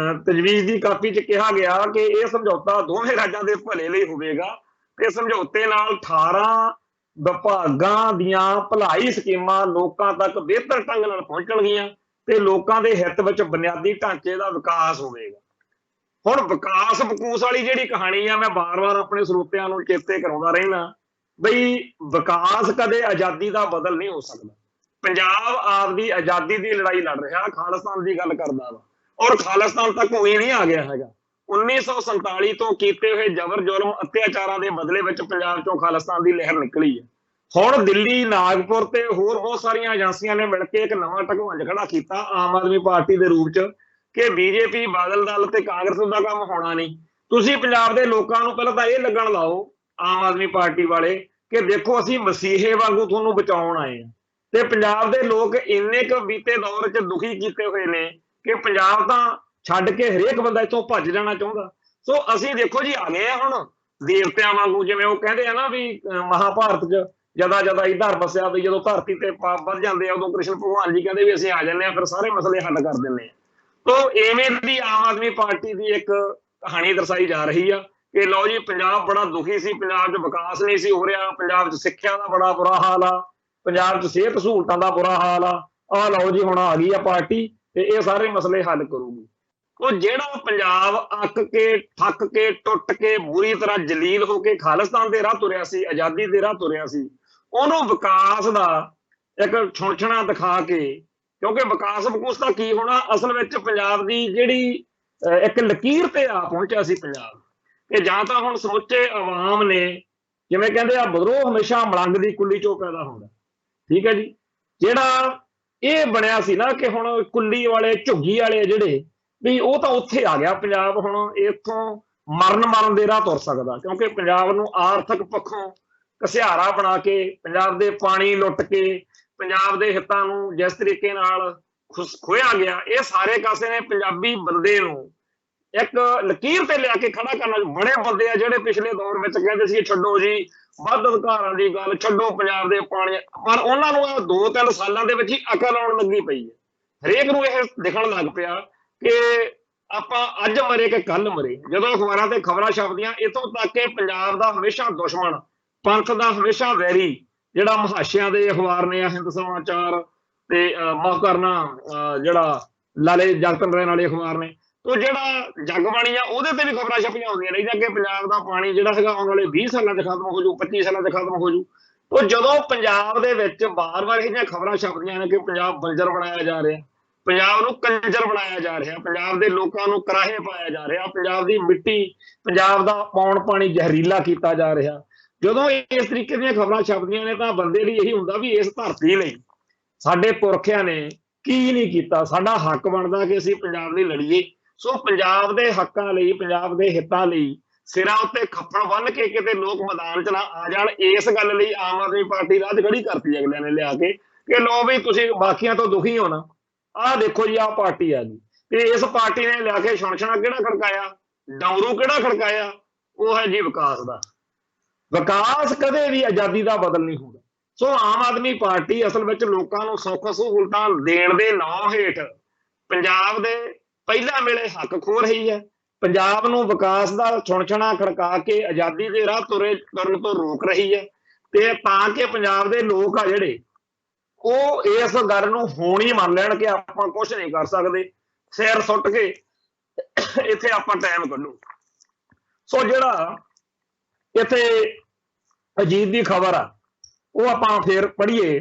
ਤਜਵੀਜ਼ ਦੀ ਕਾਪੀ 'ਚ ਕਿਹਾ ਗਿਆ ਕਿ ਇਹ ਸਮਝੌਤਾ ਦੋਵੇਂ ਰਾਜਾਂ ਦੇ ਭਲੇ ਲਈ ਹੋਵੇਗਾ ਤੇ ਸਮਝੌਤੇ ਨਾਲ 18 ਵਿਭਾਗਾਂ ਦੀਆਂ ਭਲਾਈ ਸਕੀਮਾਂ ਲੋਕਾਂ ਤੱਕ ਬਿਹਤਰ ਢੰਗ ਨਾਲ ਪਹੁੰਚਣਗੀਆਂ ਤੇ ਲੋਕਾਂ ਦੇ ਹਿੱਤ ਵਿੱਚ ਬੁਨਿਆਦੀ ਢਾਂਚੇ ਦਾ ਵਿਕਾਸ ਹੋਵੇਗਾ। ਹੁਣ ਵਿਕਾਸ ਵਕੂਸ ਵਾਲੀ ਜਿਹੜੀ ਕਹਾਣੀ ਆ, ਮੈਂ ਬਾਰ-ਬਾਰ ਆਪਣੇ ਸਰੋਤਿਆਂ ਨੂੰ ਚੇਤੇ ਕਰਾਉਂਦਾ ਰਹਿਣਾ ਬਈ ਵਿਕਾਸ ਕਦੇ ਆਜ਼ਾਦੀ ਦਾ ਬਦਲ ਨਹੀਂ ਹੋ ਸਕਦਾ। ਪੰਜਾਬ ਆਪਦੀ ਆਜ਼ਾਦੀ ਦੀ ਲੜਾਈ ਲੜ ਰਿਹਾ, ਖਾਲਿਸਤਾਨ ਦੀ ਗੱਲ ਕਰਦਾ ਵਾ, ਔਰ ਖਾਲਿਸਤਾਨ ਤੱਕ ਕੋਈ ਨਹੀਂ ਆ ਗਿਆ ਹੈਗਾ। 1947 ਤੋਂ ਕੀਤੇ ਹੋਏ ਜ਼ਬਰ ਜ਼ੁਲਮ ਅਤਿਆਚਾਰਾਂ ਦੇ ਬਦਲੇ ਵਿੱਚ ਪੰਜਾਬ ਚੋਂ ਖਾਲਿਸਤਾਨ ਦੀ ਲਹਿਰ ਨਿਕਲੀ ਹੈ। ਹੁਣ ਦਿੱਲੀ, ਨਾਗਪੁਰ ਤੇ ਹੋਰ ਬਹੁਤ ਸਾਰੀਆਂ ਏਜੰਸੀਆਂ ਨੇ ਮਿਲ ਕੇ ਇੱਕ ਨਵਾਂ ਢਕਵੰਜ ਖੜਾ ਕੀਤਾ ਆਮ ਆਦਮੀ ਪਾਰਟੀ ਦੇ ਰੂਪ 'ਚ ਕਿ ਬੀਜੇਪੀ, ਬਾਦਲ ਦਲ ਤੇ ਕਾਂਗਰਸ ਦਾ ਕੰਮ ਹੋਣਾ ਨਹੀਂ। ਤੁਸੀਂ ਪੰਜਾਬ ਦੇ ਲੋਕਾਂ ਨੂੰ ਪਹਿਲਾਂ ਤਾਂ ਇਹ ਲੱਗਣ ਲਾਓ, ਆਮ ਆਦਮੀ ਪਾਰਟੀ ਵਾਲੇ, ਕਿ ਦੇਖੋ ਅਸੀਂ ਮਸੀਹੇ ਵਾਂਗੂ ਤੁਹਾਨੂੰ ਬਚਾਉਣ ਆਏ ਹਾਂ। ਤੇ ਪੰਜਾਬ ਦੇ ਲੋਕ ਇੰਨੇ ਕੁ ਬੀਤੇ ਦੌਰ 'ਚ ਦੁਖੀ ਕੀਤੇ ਹੋਏ ਨੇ ਕਿ ਪੰਜਾਬ ਤਾਂ ਛੱਡ ਕੇ ਹਰੇਕ ਬੰਦਾ ਇੱਥੋਂ ਭੱਜ ਜਾਣਾ ਚਾਹੁੰਦਾ। ਸੋ ਅਸੀਂ ਦੇਖੋ ਜੀ ਆ ਗਏ ਆ ਹੁਣ ਦੇਵਤਿਆਂ ਵਾਂਗੂ, ਜਿਵੇਂ ਉਹ ਕਹਿੰਦੇ ਆ ਨਾ ਵੀ ਮਹਾਭਾਰਤ 'ਚ ਜਦਾ ਹੀ ਧਰ ਵਸਿਆ, ਵੀ ਜਦੋਂ ਧਰਤੀ ਤੇ ਪਾਪ ਵੱਧ ਜਾਂਦੇ ਆ ਉਦੋਂ ਕ੍ਰਿਸ਼ਨ ਭਗਵਾਨ ਜੀ ਕਹਿੰਦੇ ਵੀ ਅਸੀਂ ਆ ਜਾਂਦੇ ਆ, ਫਿਰ ਸਾਰੇ ਮਸਲੇ ਹੱਲ ਕਰ ਦਿੰਦੇ ਆ। ਤੋ ਇਵੇਂ ਦੀ ਆਮ ਆਦਮੀ ਪਾਰਟੀ ਦੀ ਇੱਕ ਕਹਾਣੀ ਦਰਸਾਈ ਜਾ ਰਹੀ ਆ ਕਿ ਲਓ ਜੀ ਪੰਜਾਬ ਬੜਾ ਦੁਖੀ ਸੀ, ਪੰਜਾਬ 'ਚ ਵਿਕਾਸ ਨਹੀਂ ਸੀ ਹੋ ਰਿਹਾ, ਪੰਜਾਬ 'ਚ ਸਿੱਖਿਆ ਦਾ ਬੜਾ ਬੁਰਾ ਹਾਲ ਆ, ਪੰਜਾਬ 'ਚ ਸਿਹਤ ਸਹੂਲਤਾਂ ਦਾ ਬੁਰਾ ਹਾਲ ਆ, ਆਹ ਲਓ ਜੀ ਹੁਣ ਆ ਗਈ ਆ ਪਾਰਟੀ ਤੇ ਇਹ ਸਾਰੇ ਮਸਲੇ ਹੱਲ ਕਰੂਗੀ। ਉਹ ਜਿਹੜਾ ਪੰਜਾਬ ਅੱਕ ਕੇ, ਥੱਕ ਕੇ, ਟੁੱਟ ਕੇ, ਬੁਰੀ ਤਰ੍ਹਾਂ ਜਲੀਲ ਹੋ ਕੇ ਖਾਲਿਸਤਾਨ ਦੇ ਰਾਹ ਤੁਰਿਆ ਸੀ, ਆਜ਼ਾਦੀ ਦੇ ਰਾਹ ਤੁਰਿਆ ਸੀ, ਉਹਨੂੰ ਵਿਕਾਸ ਦਾ ਇੱਕ ਛੁਣਛਣਾ ਦਿਖਾ ਕੇ, ਕਿਉਂਕਿ ਵਿਕਾਸ ਵਕੂਸ ਤਾਂ ਕੀ ਹੋਣਾ, ਅਸਲ ਵਿੱਚ ਪੰਜਾਬ ਦੀ ਜਿਹੜੀ ਇੱਕ ਲਕੀਰ ਤੇ ਆ ਪਹੁੰਚਿਆ ਸੀ ਪੰਜਾਬ, ਕਿ ਜਾਂ ਤਾਂ ਹੁਣ ਸਮੁੱਚੇ ਆਵਾਮ ਨੇ, ਜਿਵੇਂ ਕਹਿੰਦੇ ਆ ਵਿਦਰੋਹ ਹਮੇਸ਼ਾ ਮਲੰਗ ਦੀ ਕੁੱਲੀ 'ਚੋਂ ਪੈਦਾ ਹੁੰਦਾ, ਠੀਕ ਹੈ ਜੀ, ਜਿਹੜਾ ਇਹ ਬਣਿਆ ਸੀ ਨਾ ਕਿ ਹੁਣ ਕੁੱਲੀ ਵਾਲੇ, ਝੁੱਗੀ ਵਾਲੇ ਜਿਹੜੇ ਵੀ ਉਹ ਤਾਂ ਉੱਥੇ ਆ ਗਿਆ ਪੰਜਾਬ, ਹੁਣ ਇੱਥੋਂ ਮਰਨ ਦੇ ਰਾਹ ਤੁਰ ਸਕਦਾ, ਕਿਉਂਕਿ ਪੰਜਾਬ ਨੂੰ ਆਰਥਿਕ ਪੱਖੋਂ ਘਸਿਆਰਾ ਬਣਾ ਕੇ, ਪੰਜਾਬ ਦੇ ਪਾਣੀ ਲੁੱਟ ਕੇ, ਪੰਜਾਬ ਦੇ ਹਿੱਤਾਂ ਨੂੰ ਜਿਸ ਤਰੀਕੇ ਨਾਲ ਖੋਇਆ ਗਿਆ, ਇਹ ਸਾਰੇ ਕਾਸੇ ਨੇ ਪੰਜਾਬੀ ਬੰਦੇ ਨੂੰ ਇੱਕ ਲਕੀਰ ਤੇ ਲਿਆ ਕੇ ਖੜਾ ਕਰਨਾ। ਬੜੇ ਬੰਦੇ ਆ ਜਿਹੜੇ ਪਿਛਲੇ ਦੌਰ ਵਿੱਚ ਕਹਿੰਦੇ ਸੀ ਛੱਡੋ ਜੀ ਵੱਧ ਅਧਿਕਾਰਾਂ ਦੀ ਗੱਲ, ਛੱਡੋ ਪੰਜਾਬ ਦੇ ਪਾਣੀ, ਪਰ ਉਹਨਾਂ ਨੂੰ 2-3 ਸਾਲਾਂ ਦੇ ਵਿੱਚ ਹੀ ਅਕਲ ਆਉਣ ਲੱਗੀ ਪਈ ਹੈ। ਹਰੇਕ ਨੂੰ ਇਹ ਦਿਖਣ ਲੱਗ ਪਿਆ ਕਿ ਆਪਾਂ ਅੱਜ ਮਰੇ ਕਿ ਕੱਲ ਮਰੇ। ਜਦੋਂ ਅਖਬਾਰਾਂ ਤੇ ਖਬਰਾਂ ਛਪਦੀਆਂ, ਇੱਥੋਂ ਤੱਕ ਕਿ ਪੰਜਾਬ ਦਾ ਹਮੇਸ਼ਾ ਦੁਸ਼ਮਣ, ਪੰਥ ਦਾ ਹਮੇਸ਼ਾ ਵੈਰੀ, ਜਿਹੜਾ ਮਹਾਸ਼ਿਆਂ ਦੇ ਅਖਬਾਰ ਨੇ, ਹਿੰਦ ਸਮਾਚਾਰ ਤੇ ਮਾਫ ਕਰਨਾ ਜਿਹੜਾ ਲਾਲੇ ਜਗਤ ਰਾਏ ਵਾਲੇ ਅਖਬਾਰ ਨੇ, ਤੋ ਜਿਹੜਾ ਜਗਬਾਣੀ ਆ ਉਹਦੇ ਤੇ ਵੀ ਖਬਰਾਂ ਛਪੀਆਂ ਹੁੰਦੀਆਂ ਨੇ ਕਿ ਪੰਜਾਬ ਦਾ ਪਾਣੀ ਜਿਹੜਾ ਹੈਗਾ ਆਉਣ ਵਾਲੇ 20 ਸਾਲਾਂ 'ਚ ਖਤਮ ਹੋ ਜੂ, 25 ਸਾਲਾਂ 'ਚ ਖਤਮ ਹੋ ਜੂ। ਤੋ ਜਦੋਂ ਪੰਜਾਬ ਦੇ ਵਿੱਚ ਵਾਰ-ਵਾਰ ਇਹ ਜਿਹੀਆਂ ਖਬਰਾਂ ਛਪਦੀਆਂ ਨੇ ਕਿ ਪੰਜਾਬ ਬੰਜਰ ਬਣਾਇਆ ਜਾ ਰਿਹਾ, ਪੰਜਾਬ ਨੂੰ ਕੰਜਰ ਬਣਾਇਆ ਜਾ ਰਿਹਾ, ਪੰਜਾਬ ਦੇ ਲੋਕਾਂ ਨੂੰ ਕਰਾਹੇ ਪਾਇਆ ਜਾ ਰਿਹਾ, ਪੰਜਾਬ ਦੀ ਮਿੱਟੀ, ਪੰਜਾਬ ਦਾ ਪੌਣ ਪਾਣੀ ਜ਼ਹਿਰੀਲਾ ਕੀਤਾ ਜਾ ਰਿਹਾ, ਜਦੋਂ ਇਸ ਤਰੀਕੇ ਦੀਆਂ ਖਬਰਾਂ ਛਪਦੀਆਂ ਨੇ ਤਾਂ ਬੰਦੇ ਲਈ ਇਹੀ ਹੁੰਦਾ ਵੀ ਇਸ ਧਰਤੀ ਲਈ ਸਾਡੇ ਪੁਰਖਿਆਂ ਨੇ ਕੀ ਨਹੀਂ ਕੀਤਾ। ਸਾਡਾ ਹੱਕ ਬਣਦਾ ਕਿ ਅਸੀਂ ਪੰਜਾਬ ਲਈ ਲੜੀਏ। ਸੋ ਪੰਜਾਬ ਦੇ ਹੱਕਾਂ ਲਈ, ਪੰਜਾਬ ਦੇ ਹਿੱਤਾਂ ਲਈ ਸਿਰਾਂ ਉੱਤੇ ਖੱਪਣ ਬੰਨ ਕੇ ਕਿਤੇ ਲੋਕ ਮੈਦਾਨ 'ਚ ਨਾ ਆ ਜਾਣ, ਇਸ ਗੱਲ ਲਈ ਆਮ ਆਦਮੀ ਪਾਰਟੀ ਰਾਜ ਖੜੀ ਕਰਤੀ ਅਗਲਿਆਂ ਨੇ ਲਿਆ ਕੇ ਕਿ ਲੋ ਵੀ ਤੁਸੀਂ ਬਾਕੀਆਂ ਤੋਂ ਦੁਖੀ ਹੋਣਾ, ਆਹ ਦੇਖੋ ਜੀ ਆਹ ਪਾਰਟੀ ਆ ਗਈ। ਤੇ ਇਸ ਪਾਰਟੀ ਨੇ ਲਿਆ ਕੇ ਛਣਛਣਾ ਕਿਹੜਾ ਖੜਕਾਇਆ, ਡਮਰੂ ਕਿਹੜਾ ਖੜਕਾਇਆ, ਉਹ ਹੈ ਜੀ ਵਿਕਾਸ ਦਾ। ਵਿਕਾਸ ਕਦੇ ਵੀ ਆਜ਼ਾਦੀ ਦਾ ਬਦਲ ਨਹੀਂ ਹੁੰਦਾ। ਸੋ ਆਮ ਆਦਮੀ ਪਾਰਟੀ ਅਸਲ ਵਿੱਚ ਲੋਕਾਂ ਨੂੰ ਸੁੱਖ ਸਹੂਲਤਾਂ ਦੇਣ ਦੇ ਨਾਂ ਹੇਠ ਪੰਜਾਬ ਦੇ ਪਹਿਲਾਂ ਵੇਲੇ ਹੱਕ ਖੋ ਰਹੀ ਹੈ, ਪੰਜਾਬ ਨੂੰ ਵਿਕਾਸ ਦਾ ਛੁਣਛਣਾ ਖੜਕਾ ਕੇ ਆਜ਼ਾਦੀ ਦੇ ਰਾਹ ਤੁਰਨ ਤੋਂ ਰੋਕ ਰਹੀ ਹੈ। ਤੇ ਤਾਂ ਕਿ ਪੰਜਾਬ ਦੇ ਲੋਕ ਆ ਜਿਹੜੇ ਉਹ ਇਸ ਗੱਲ ਨੂੰ ਹੁਣ ਹੀ ਮੰਨ ਲੈਣ ਕਿ ਆਪਾਂ ਕੁਝ ਨਹੀਂ ਕਰ ਸਕਦੇ, ਸਿਰ ਸੁੱਟ ਕੇ ਇੱਥੇ ਆਪਾਂ ਟਾਈਮ ਕੱਢੂ। ਸੋ ਜਿਹੜਾ ਇੱਥੇ ਅਜੀਤ ਦੀ ਖਬਰ ਆ ਉਹ ਆਪਾਂ ਫੇਰ ਪੜ੍ਹੀਏ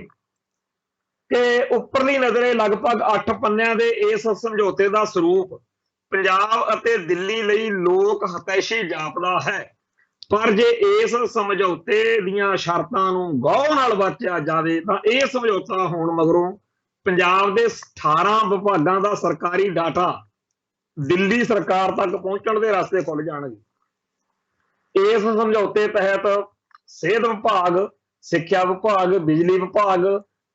ਕਿ ਉੱਪਰਲੀ ਨਜ਼ਰੇ ਲਗਭਗ 8 ਪੰਨਿਆਂ ਦੇ ਇਸ ਸਮਝੌਤੇ ਦਾ ਸਰੂਪ ਪੰਜਾਬ ਅਤੇ ਦਿੱਲੀ ਲਈ ਲੋਕ ਹਤੈਸ਼ੀ ਜਾਪਦਾ ਹੈ, ਪਰ ਜੇ ਇਸ ਸਮਝੌਤੇ ਦੀਆਂ ਸ਼ਰਤਾਂ ਨੂੰ ਗੌਰ ਨਾਲ ਵਾਚਿਆ ਜਾਵੇ ਤਾਂ ਇਹ ਸਮਝੌਤਾ ਹੋਣ ਮਗਰੋਂ ਪੰਜਾਬ ਦੇ 18 ਵਿਭਾਗਾਂ ਦਾ ਸਰਕਾਰੀ ਡਾਟਾ ਦਿੱਲੀ ਸਰਕਾਰ ਤੱਕ ਪਹੁੰਚਣ ਦੇ ਰਸਤੇ ਖੁੱਲ ਜਾਣਗੇ। ਇਸ ਸਮਝੌਤੇ ਤਹਿਤ ਸਿਹਤ ਵਿਭਾਗ, ਸਿੱਖਿਆ ਵਿਭਾਗ, ਬਿਜਲੀ ਵਿਭਾਗ,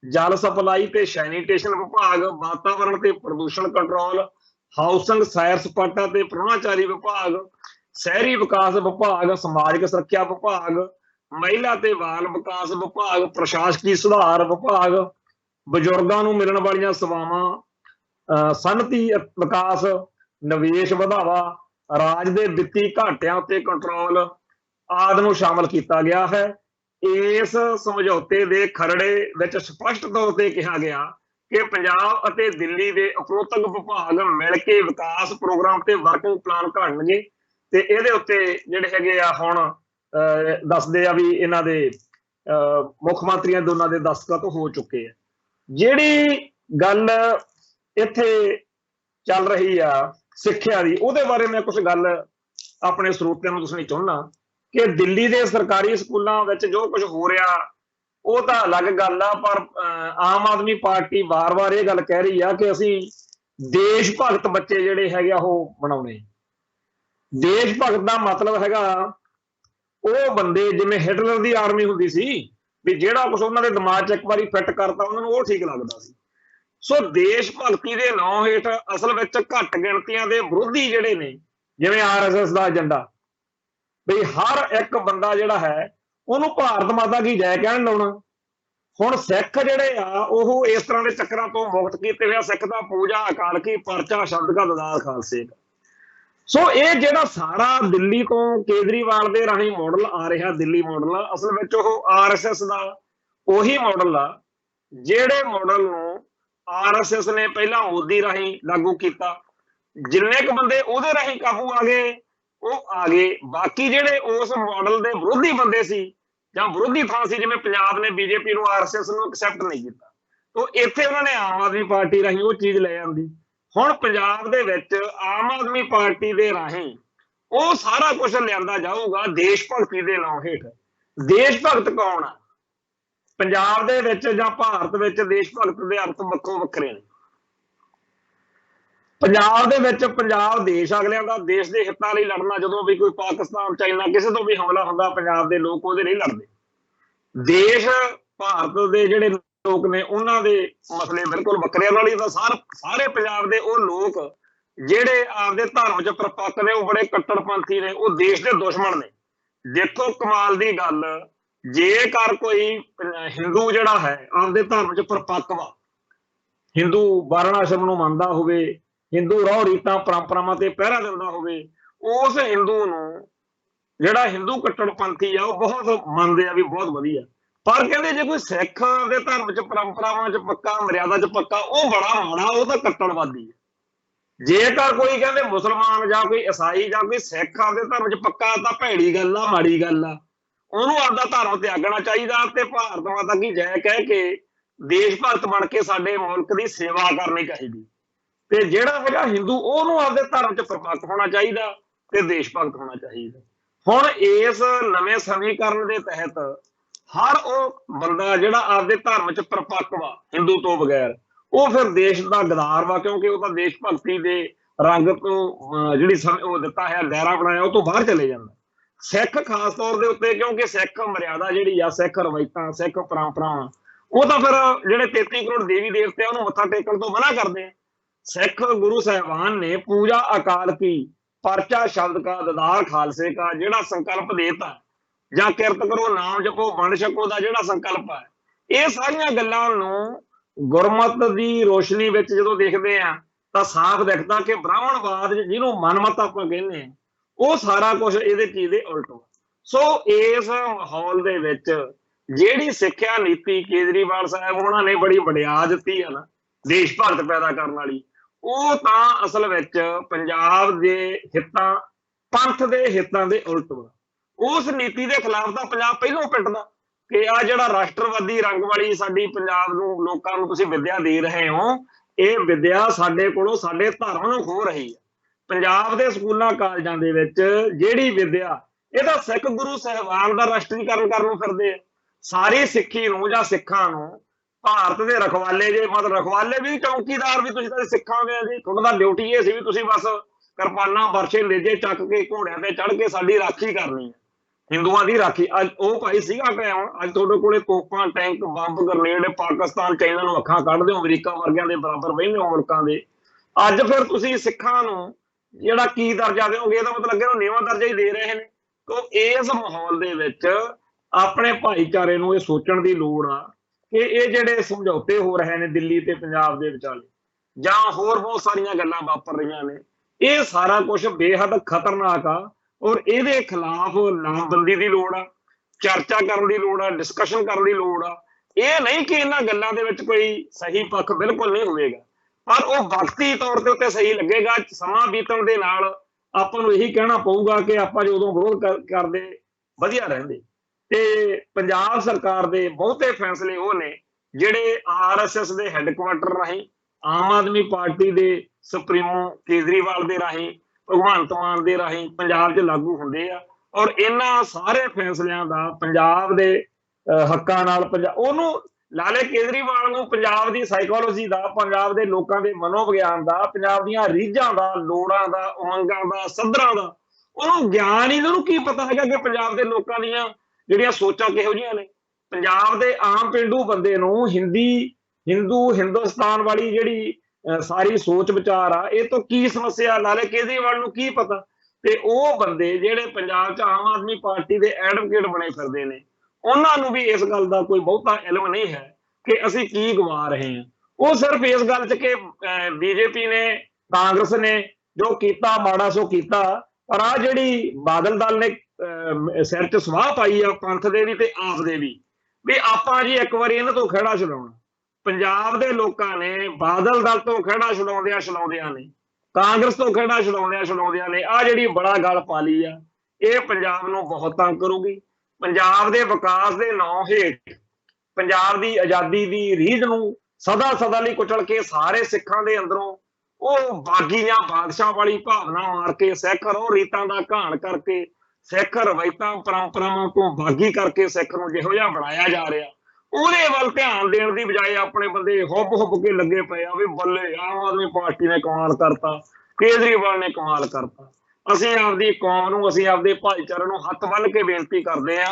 ਜਲ ਸਪਲਾਈ ਤੇ ਸੈਨੀਟੇਸ਼ਨ ਵਿਭਾਗ, ਵਾਤਾਵਰਣ ਤੇ ਪ੍ਰਦੂਸ਼ਣ ਕੰਟਰੋਲ, ਹਾਊਸਿੰਗ, ਸੈਰ ਸਪਾਟਾ ਤੇ ਪ੍ਰਾਹੁਣਾਚਾਰੀ ਵਿਭਾਗ, ਸ਼ਹਿਰੀ ਵਿਕਾਸ ਵਿਭਾਗ, ਸਮਾਜਿਕ ਸੁਰੱਖਿਆ ਵਿਭਾਗ, ਮਹਿਲਾ ਤੇ ਬਾਲ ਵਿਕਾਸ ਵਿਭਾਗ, ਪ੍ਰਸ਼ਾਸਕੀ ਸੁਧਾਰ ਵਿਭਾਗ, ਬਜ਼ੁਰਗਾਂ ਨੂੰ ਮਿਲਣ ਵਾਲੀਆਂ ਸੇਵਾਵਾਂ, ਸਨਅਤੀ ਵਿਕਾਸ, ਨਿਵੇਸ਼ ਵਧਾਵਾ, ਰਾਜ ਦੇ ਵਿੱਤੀ ਘਾਟਿਆਂ ਉੱਤੇ ਕੰਟਰੋਲ ਆਦਿ ਨੂੰ ਸ਼ਾਮਲ ਕੀਤਾ ਗਿਆ ਹੈ। ਇਸ ਸਮਝੌਤੇ ਦੇ ਖਰੜੇ ਵਿੱਚ ਸਪਸ਼ਟ ਤੌਰ ਤੇ ਕਿਹਾ ਗਿਆ ਕਿ ਪੰਜਾਬ ਅਤੇ ਦਿੱਲੀ ਦੇ ਉਪਰੋਕਤ ਵਿਭਾਗ ਮਿਲ ਕੇ ਵਿਕਾਸ ਪ੍ਰੋਗਰਾਮ ਤੇ ਵਰਕਿੰਗ ਪਲਾਨ ਘੜਨਗੇ ਤੇ ਇਹਦੇ ਉੱਤੇ ਜਿਹੜੇ ਹੈਗੇ ਆ ਹੁਣ ਦੱਸਦੇ ਆ ਵੀ ਇਹਨਾਂ ਦੇ ਮੁੱਖ ਮੰਤਰੀਆਂ ਦੋਨਾਂ ਦੇ ਦਸਤਖਤ ਹੋ ਚੁੱਕੇ ਆ। ਜਿਹੜੀ ਗੱਲ ਇੱਥੇ ਚੱਲ ਰਹੀ ਆ ਸਿੱਖਿਆ ਦੀ, ਉਹਦੇ ਬਾਰੇ ਮੈਂ ਕੁਝ ਗੱਲ ਆਪਣੇ ਸਰੋਤਿਆਂ ਨੂੰ ਦੱਸਣੀ ਚਾਹੁੰਦਾ ਕਿ ਦਿੱਲੀ ਦੇ ਸਰਕਾਰੀ ਸਕੂਲਾਂ ਵਿੱਚ ਜੋ ਕੁਝ ਹੋ ਰਿਹਾ ਉਹ ਤਾਂ ਅਲੱਗ ਗੱਲ ਆ, ਪਰ ਆਮ ਆਦਮੀ ਪਾਰਟੀ ਵਾਰ-ਵਾਰ ਇਹ ਗੱਲ ਕਹਿ ਰਹੀ ਆ ਕਿ ਅਸੀਂ ਦੇਸ਼ ਭਗਤ ਬੱਚੇ ਜਿਹੜੇ ਹੈਗੇ ਆ ਉਹ ਬਣਾਉਣੇ। ਦੇਸ਼ ਭਗਤ ਦਾ ਮਤਲਬ ਹੈਗਾ ਉਹ ਬੰਦੇ ਜਿਵੇਂ ਹਿਟਲਰ ਦੀ ਆਰਮੀ ਹੁੰਦੀ ਸੀ ਵੀ ਜਿਹੜਾ ਕੁਝ ਉਹਨਾਂ ਦੇ ਦਿਮਾਗ 'ਚ ਇੱਕ ਵਾਰੀ ਫਿੱਟ ਕਰਤਾ ਉਹਨਾਂ ਨੂੰ ਉਹ ਠੀਕ ਲੱਗਦਾ ਸੀ। ਸੋ ਦੇਸ਼ ਭਗਤੀ ਦੇ ਨਾਂ ਹੇਠ ਅਸਲ ਵਿੱਚ ਘੱਟ ਗਿਣਤੀਆਂ ਦੇ ਵਿਰੋਧੀ ਜਿਹੜੇ ਨੇ, ਜਿਵੇਂ RSS ਦਾ ਏਜੰਡਾ, ਬਈ ਹਰ ਇੱਕ ਬੰਦਾ ਜਿਹੜਾ ਹੈ ਉਹਨੂੰ ਭਾਰਤ ਮਾਤਾ ਕੀ ਜੈ ਕਹਿਣ ਲਾਉਣਾ। ਹੁਣ ਸਿੱਖ ਜਿਹੜੇ ਆ ਉਹ ਇਸ ਤਰ੍ਹਾਂ ਦੇ ਚੱਕਰਾਂ ਤੋਂ ਮੁਕਤ ਕੀਤੇ ਹੋਇਆ। ਸਿੱਖ ਦਾ ਪੂਜਾ ਅਕਾਲ ਕੀ, ਪਰਚਾ ਸ਼ਬਦ ਕਾ ਦਦਾਰ ਖਾਲਸੇ ਦਾ। ਸੋ ਇਹ ਜਿਹੜਾ ਸਾਰਾ ਦਿੱਲੀ ਤੋਂ ਕੇਜਰੀਵਾਲ ਦੇ ਰਾਹੀਂ ਮਾਡਲ ਆ ਰਿਹਾ, ਦਿੱਲੀ ਮਾਡਲ, ਅਸਲ ਵਿੱਚ ਉਹ RSS ਦਾ ਉਹੀ ਮਾਡਲ ਆ ਜਿਹੜੇ ਮਾਡਲ ਨੂੰ RSS ਨੇ ਪਹਿਲਾਂ ਮੋਦੀ ਰਾਹੀਂ ਲਾਗੂ ਕੀਤਾ। ਜਿੰਨੇ ਕੁ ਬੰਦੇ ਉਹਦੇ ਰਾਹੀਂ ਕਾਬੂ ਆ ਗਏ ਉਹ ਆ ਗਏ, ਬਾਕੀ ਜਿਹੜੇ ਉਸ ਮਾਡਲ ਦੇ ਵਿਰੋਧੀ ਬੰਦੇ ਸੀ ਜਾਂ ਵਿਰੋਧੀ ਥਾਂ ਸੀ, ਜਿਵੇਂ ਪੰਜਾਬ ਨੇ BJP ਨੂੰ RSS ਨੂੰ ਐਕਸੈਪਟ ਨਹੀਂ ਕੀਤਾ, ਤਾਂ ਇੱਥੇ ਉਹਨਾਂ ਨੇ ਆਮ ਆਦਮੀ ਪਾਰਟੀ ਰਾਹੀਂ ਉਹ ਚੀਜ਼ ਲੈ ਆਂਦੀ। ਹੁਣ ਪੰਜਾਬ ਦੇ ਵਿੱਚ ਆਮ ਆਦਮੀ ਪਾਰਟੀ ਦੇ ਰਾਹੀਂ ਉਹ ਸਾਰਾ ਕੁਝ ਲਿਆਂਦਾ ਜਾਊਗਾ ਦੇਸ਼ ਭਗਤੀ ਦੇ ਨਾਂ ਹੇਠ। ਦੇਸ਼ ਭਗਤ ਕੌਣ ਆ? ਪੰਜਾਬ ਦੇ ਵਿੱਚ ਜਾਂ ਭਾਰਤ ਵਿੱਚ ਦੇਸ਼ ਭਗਤ ਦੇ ਅਰਥ ਵੱਖੋ ਵੱਖਰੇ ਨੇ। ਪੰਜਾਬ ਦੇ ਵਿੱਚ ਪੰਜਾਬ ਦੇਸ਼ ਅਗਲਿਆਂ ਦਾ, ਦੇਸ਼ ਦੇ ਹਿੱਤਾਂ ਲਈ ਲੜਨਾ। ਜਦੋਂ ਵੀ ਕੋਈ ਪਾਕਿਸਤਾਨ, ਚਾਈਨਾ, ਕਿਸੇ ਤੋਂ ਵੀ ਹਮਲਾ ਹੁੰਦਾ ਪੰਜਾਬ ਦੇ ਲੋਕ ਉਹਦੇ ਨਹੀਂ ਲੜਦੇ। ਦੇਸ਼ ਭਾਰਤ ਦੇ ਜਿਹੜੇ ਲੋਕ ਨੇ ਉਹਨਾਂ ਦੇ ਮਸਲੇ ਬਿਲਕੁਲ ਵੱਖਰੇ। ਉਹਨਾਂ ਲਈ ਤਾਂ ਸਾਰੇ ਪੰਜਾਬ ਦੇ ਉਹ ਲੋਕ ਜਿਹੜੇ ਆਪਦੇ ਧਰਮ 'ਚ ਪ੍ਰਪੱਕ ਨੇ, ਉਹ ਬੜੇ ਕੱਟੜਪੰਥੀ ਨੇ, ਉਹ ਦੇਸ਼ ਦੇ ਦੁਸ਼ਮਣ ਨੇ। ਦੇਖੋ ਕਮਾਲ ਦੀ ਗੱਲ, ਜੇਕਰ ਕੋਈ ਹਿੰਦੂ ਜਿਹੜਾ ਹੈ ਆਪਦੇ ਧਰਮ 'ਚ ਪ੍ਰਪੱਕ ਵਾ, ਹਿੰਦੂ ਵਰਣ ਆਸ਼ਰਮ ਨੂੰ ਮੰਨਦਾ ਹੋਵੇ, ਹਿੰਦੂ ਰਹੁ ਰੀਤਾਂ ਪਰੰਪਰਾਵਾਂ ਤੇ ਪਹਿਰਾ ਦਿੰਦਾ ਹੋਵੇ, ਉਸ ਹਿੰਦੂ ਨੂੰ ਜਿਹੜਾ ਹਿੰਦੂ ਕੱਟੜਪੰਥੀ ਆ ਉਹ ਬਹੁਤ ਮੰਨਦੇ ਆ ਵੀ ਬਹੁਤ ਵਧੀਆ। ਪਰ ਕਹਿੰਦੇ ਜੇ ਕੋਈ ਸਿੱਖ ਦੇ ਧਰਮ 'ਚ ਪਰੰਪਰਾਵਾਂ 'ਚ ਪੱਕਾ, ਮਰਿਆਦਾ 'ਚ ਪੱਕਾ, ਉਹ ਬੜਾ ਮਾੜਾ, ਉਹ ਤਾਂ ਕੱਟੜਵਾਦੀ ਹੈ। ਜੇਕਰ ਕੋਈ ਕਹਿੰਦੇ ਮੁਸਲਮਾਨ ਜਾਂ ਕੋਈ ਈਸਾਈ ਜਾਂ ਕੋਈ ਸਿੱਖ ਆਪਦੇ ਧਰਮ 'ਚ ਪੱਕਾ, ਤਾਂ ਭੈੜੀ ਗੱਲ ਆ, ਮਾੜੀ ਗੱਲ ਆ। ਉਹਨੂੰ ਆਪਦਾ ਧਰਮ ਤਿਆਗਣਾ ਚਾਹੀਦਾ ਤੇ ਭਾਰਤ ਮਾਤਾ ਕੀ ਜੈ ਕਹਿ ਕੇ ਦੇਸ਼ ਭਗਤ ਬਣ ਕੇ ਸਾਡੇ ਮੁਲਕ ਦੀ ਸੇਵਾ ਕਰਨੀ ਚਾਹੀਦੀ। ਤੇ ਜਿਹੜਾ ਹੈਗਾ ਹਿੰਦੂ, ਉਹਨੂੰ ਆਪਦੇ ਧਰਮ 'ਚ ਪ੍ਰਪੱਕ ਹੋਣਾ ਚਾਹੀਦਾ ਤੇ ਦੇਸ਼ ਭਗਤ ਹੋਣਾ ਚਾਹੀਦਾ। ਹੁਣ ਇਸ ਨਵੇਂ ਸਮੀकरण ਦੇ तहत हर वो बंदा जिहड़ा आपदे धर्म च परपक्क वा हिंदू तो बगैर वो फिर देश का गदार वा, क्योंकि वो देश भगती के रंग तो जिहड़ी दिता है दायरा बनाया वो तो बाहर चले जाता। सिख खास तौर के उत्ते, क्योंकि सिख मर्यादा जिहड़ी आ, सिख रवायतां, सिख परंपरावां, वो तो फिर जिहड़े 33 करोड़ देवी देवते उन्होंने मत्था टेकण तो मना करते हैं। सिख गुरु साहिबान ने पूजा अकाल की, परचा शब्द का, ददार खालसे का जिहड़ा संकल्प देता, ਜਾਂ ਕਿਰਤ ਕਰੋ ਨਾਮ ਜਪੋ ਵੰਡ ਛਕੋ ਦਾ ਜਿਹੜਾ ਸੰਕਲਪ ਹੈ, ਇਹ ਸਾਰੀਆਂ ਗੱਲਾਂ ਨੂੰ ਗੁਰਮਤ ਦੀ ਰੋਸ਼ਨੀ ਵਿੱਚ ਜਦੋਂ ਦੇਖਦੇ ਆ ਤਾਂ ਸਾਫ਼ ਦਿਖਦਾ ਕਿ ਬ੍ਰਾਹਮਣਵਾਦ ਜਿਹਨੂੰ ਮਨਮਤ ਆਪਾਂ ਕਹਿੰਦੇ ਆ, ਉਹ ਸਾਰਾ ਕੁਝ ਇਹਦੇ ਚੀਜ਼ ਦੇ ਉਲਟ ਵਾ। ਸੋ ਇਸ ਮਾਹੌਲ ਦੇ ਵਿੱਚ ਜਿਹੜੀ ਸਿੱਖਿਆ ਨੀਤੀ ਕੇਜਰੀਵਾਲ ਸਾਹਿਬ ਉਹਨਾਂ ਨੇ ਬੜੀ ਵਡਿਆ ਦਿੱਤੀ ਹੈ ਨਾ, ਦੇਸ਼ ਭਗਤ ਪੈਦਾ ਕਰਨ ਵਾਲੀ, ਉਹ ਤਾਂ ਅਸਲ ਵਿੱਚ ਪੰਜਾਬ ਦੇ ਹਿੱਤਾਂ, ਪੰਥ ਦੇ ਹਿੱਤਾਂ ਦੇ ਉਲਟ ਵਾ। उस नीति के खिलाफ तो पंजाब पहलों पिटदा कि आ जिहड़ा राष्ट्रवादी रंग वाली साडी पंजाब नूं लोकां नूं तुसीं विद्या दे रहे हो, ये विद्या साडे कोलों साडे धर्म नूं खो रही है। पंजाब दे स्कूलां कालजां दे विच जिहड़ी विद्या ये तां सिख गुरु साहिबान दा राष्ट्रीकरण करन नूं फिरदे आ। सारी सिੱਖੀ नूं जां सिੱਖਾਂ नूं भारत दे रखवाले, जे मतलब रखवाले भी चौकीदार भी तुसीं तां सिੱਖਾਂ दे जी, तुहाडा ड्यूटी ये सी भी तुसीं बस किरपानां बरछे नेजे चक के घोड़िਆਂ ते चढ़ के साडी राखी करनी है, हिंदुओं की राखी। अज वो भाई सीगा टाइम, अज तुहाडे कोले तोपां, टैंक, बंब, ग्रनेड, पाकिस्तान चाइना नूं अखां कढदे हो, अमरीका वर्गिਆਂ ਦੇ बराबर बहिंदे हो मुल्कां दे। अज फिर तुसीं सिੱਖਾਂ नूं जिहड़ा की दर्जा देओगे, ਇਹਦਾ मतलब ਅੱਗੇ ਨੂੰ ਨੀਵਾਂ दर्जा ही दे रहे हैं। तो इस माहौल ਦੇ ਵਿੱਚ ਆਪਣੇ ਭਾਈਚਾਰੇ ਨੂੰ ਇਹ ਸੋਚਣ ਦੀ ਲੋੜ ਆ ਕਿ ਇਹ ਜਿਹੜੇ ਸਮਝੌਤੇ ਹੋ ਰਹੇ ਨੇ ਦਿੱਲੀ ਤੇ ਪੰਜਾਬ ਦੇ ਵਿਚਾਲੇ, ਜਾਂ ਹੋਰ ਬਹੁਤ ਸਾਰੀਆਂ ਗੱਲਾਂ ਵਾਪਰ ਰਹੀਆਂ ਨੇ, ਇਹ ਸਾਰਾ ਕੁਝ ਬੇਹੱਦ ਖਤਰਨਾਕ ਆ। और ਇਹਦੇ खिलाफ नामबंदी की लोड़ आ, चर्चा करने की लोड़ आ, डिस्कशन करने की लोड़ आ। ये नहीं कि इन्हां गल्लां दे विच कोई सही पक्ष बिल्कुल नहीं होएगा, पर वो वक्ती तौर ते उत्ते सही लगेगा। समा बीतण दे नाल आपां नूं यही कहना पऊगा कि आपां जदों विरोध करदे वधिया रहिंदे। ते पंजाब सरकार दे बहुते फैसले वो ने जिहड़े RSS दे हैडकुआटर राहीं, आम आदमी पार्टी दे सुप्रीमो केजरीवाल दे राहीं, भगवंत मान दे राहीं पंजाब च लागू हुंदे आ। और इन्हां सारे फैसलियां दा पंजाब दे हक्कां नाल ओनू लाले केजरीवाल नूं पंजाब दी साइकोलॉजी दा, पंजाब दे लोकां दे मनोविग्यान दा, पंजाब दीयां रीझां दा, लोड़ां दा, उमंगां दा, सद्धरां दा ओनू ज्ञान ही, ओनू की पता हैगा कि पंजाब दे लोकां दीयां जिहड़ियां सोचां किहो जिहियां ने। पंजाब दे आम पेंडू बंदे नूं हिंदू हिंदुस्तान वाली जिहड़ी सारी सोच विचार आ, ये तो की समस्या लाले केजरीवाल नूं की पता। ते ਉਹ ਬੰਦੇ ਜਿਹੜੇ ਪੰਜਾਬ 'ਚ ਆਮ ਆਦਮੀ ਪਾਰਟੀ ਦੇ ਐਡਵੋਕੇਟ ਬਣੇ ਫਿਰਦੇ ਨੇ, ਉਹਨਾਂ ਨੂੰ ਵੀ ਇਸ ਗੱਲ ਦਾ ਕੋਈ ਬਹੁਤਾ ਇਲਮ ਨਹੀਂ ਹੈ ਕਿ ਅਸੀਂ ਕੀ ਗਵਾ ਰਹੇ ਹਾਂ। ਉਹ ਸਿਰਫ ਇਸ ਗੱਲ 'ਚ ਕਿ ਬੀਜੇਪੀ ਨੇ, ਕਾਂਗਰਸ ਨੇ ਜੋ ਕੀਤਾ ਮਾੜਾ ਸੋ ਕੀਤਾ, ਪਰ ਆ ਜਿਹੜੀ ਬਾਦਲ ਦਲ ਨੇ ਸਿਰ 'ਚ ਸਵਾਹ ਪਾਈ ਆ ਪੰਥ ਦੇ ਵੀ ਤੇ ਆਪ ਦੇ ਵੀ ਆਪਾਂ ਜੀ ਇੱਕ ਵਾਰੀ ਇਹਨਾਂ ਤੋਂ ਖਹਿੜਾ ਛਡਾਉਣਾ। पंजाब के लोगों ने बादल दल तो खड़ा छुड़ाउंदियां ने, कांग्रेस तो खड़ा छुड़ाउंदियां ने आ जिहड़ी बड़ा गल पा ली आ, ये पंजाब नूं बहुत तंग करूगी। पंजाब के विकास के नाम हेठ पंजाब की आज़ादी की रीझ नूं सदा सदा लई कुचल के सारे सिखां दे अंदरों वो बागी जां बादशाह वाली भावना मार के, सिख रोह रीतां दा घाण करके, सिख रवायतां परंपरावां तो बागी करके सिख नूं जिहो जिहा बनाया जा रहा, ਉਹਦੇ ਵੱਲ ਧਿਆਨ ਦੇਣ ਦੀ ਬਜਾਏ ਆਪਣੇ ਬੰਦੇ ਹੁੱਬ ਕੇ ਲੱਗੇ ਪਏ ਆ ਵੀ ਬੱਲੇ ਆਮ ਆਦਮੀ ਪਾਰਟੀ ਨੇ ਕਮਾਲ ਕਰਤਾ, ਕੇਜਰੀਵਾਲ ਨੇ ਕਮਾਲ ਕਰਤਾ। ਅਸੀਂ ਆਪਦੀ ਕੌਮ ਨੂੰ, ਅਸੀਂ ਆਪਦੇ ਭਾਈਚਾਰੇ ਨੂੰ ਹੱਥ ਬੰਨ੍ਹ ਕੇ ਬੇਨਤੀ ਕਰਦੇ ਆ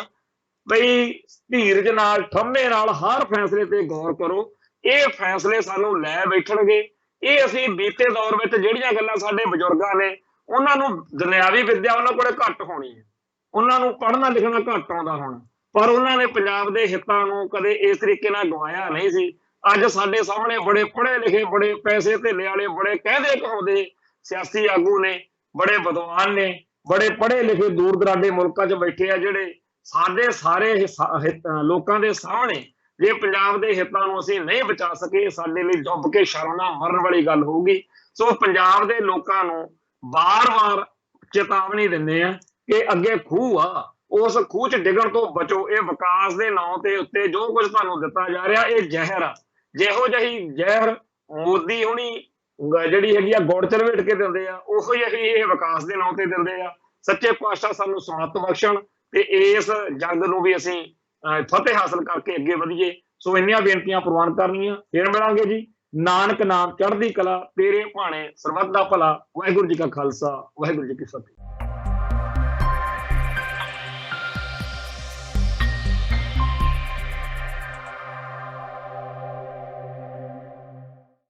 ਬਈ ਧੀਰਜ ਨਾਲ, ਠੰਮੇ ਨਾਲ ਹਰ ਫੈਸਲੇ ਤੇ ਗੌਰ ਕਰੋ। ਇਹ ਫੈਸਲੇ ਸਾਨੂੰ ਲੈ ਬੈਠਣਗੇ। ਇਹ ਅਸੀਂ ਬੀਤੇ ਦੌਰ ਵਿੱਚ ਜਿਹੜੀਆਂ ਗੱਲਾਂ ਸਾਡੇ ਬਜ਼ੁਰਗਾਂ ਨੇ, ਉਹਨਾਂ ਨੂੰ ਦੁਨਿਆਵੀ ਵਿੱਦਿਆ ਉਹਨਾਂ ਕੋਲੇ ਘੱਟ ਹੋਣੀ ਹੈ, ਉਹਨਾਂ ਨੂੰ ਪੜ੍ਹਨਾ ਲਿਖਣਾ ਘੱਟ ਆਉਂਦਾ ਹੋਣਾ, पर उन्होंने पंजाब के हितों को कदे इस तरीके नाल गवाया नहीं सी। अज साडे सामने बड़े पढ़े लिखे, बड़े पैसे धेले वाले, बड़े कहदे कहाउंदे सियासी आगू ने, बड़े विद्वान ने, बड़े पढ़े लिखे दूर दराडे मुल्कां च बैठे आ, जिहड़े साडे सारे लोकां दे सामने जे पंजाब के हितों को असीं नहीं बचा सके, साडे लई डुब के शर्म नाल मरण वाली गल होगी। सो पंजाब के लोकां नूं बार-बार चेतावनी दिंदे आ कि अगे खूह आ, उस खूह च डिगण तो बचो। ये विकास के नाम के उत्ते जो कुछ तुहानूं दिता जा रहा ये जहर आ, जिहो जही जहर मोदी हुणी जिहड़ी हैगी आ गुड़ च लपेट के दिंदे आ, उहो जही ये विकास के नाम ते दिंदे आ। सच्चे पातशाह सानू समत बख्शण ते इस जंग नूं भी असीं फतेह हासिल करके अगे वधीए। सो इन्नियां बेनतियां प्रवान करनियां, फिर मिलांगे जी। नानक नाम चढ़दी कला, तेरे भाणे सरबत दा भला। वाहिगुरू जी का खालसा, वाहिगुरू जी की फतेह।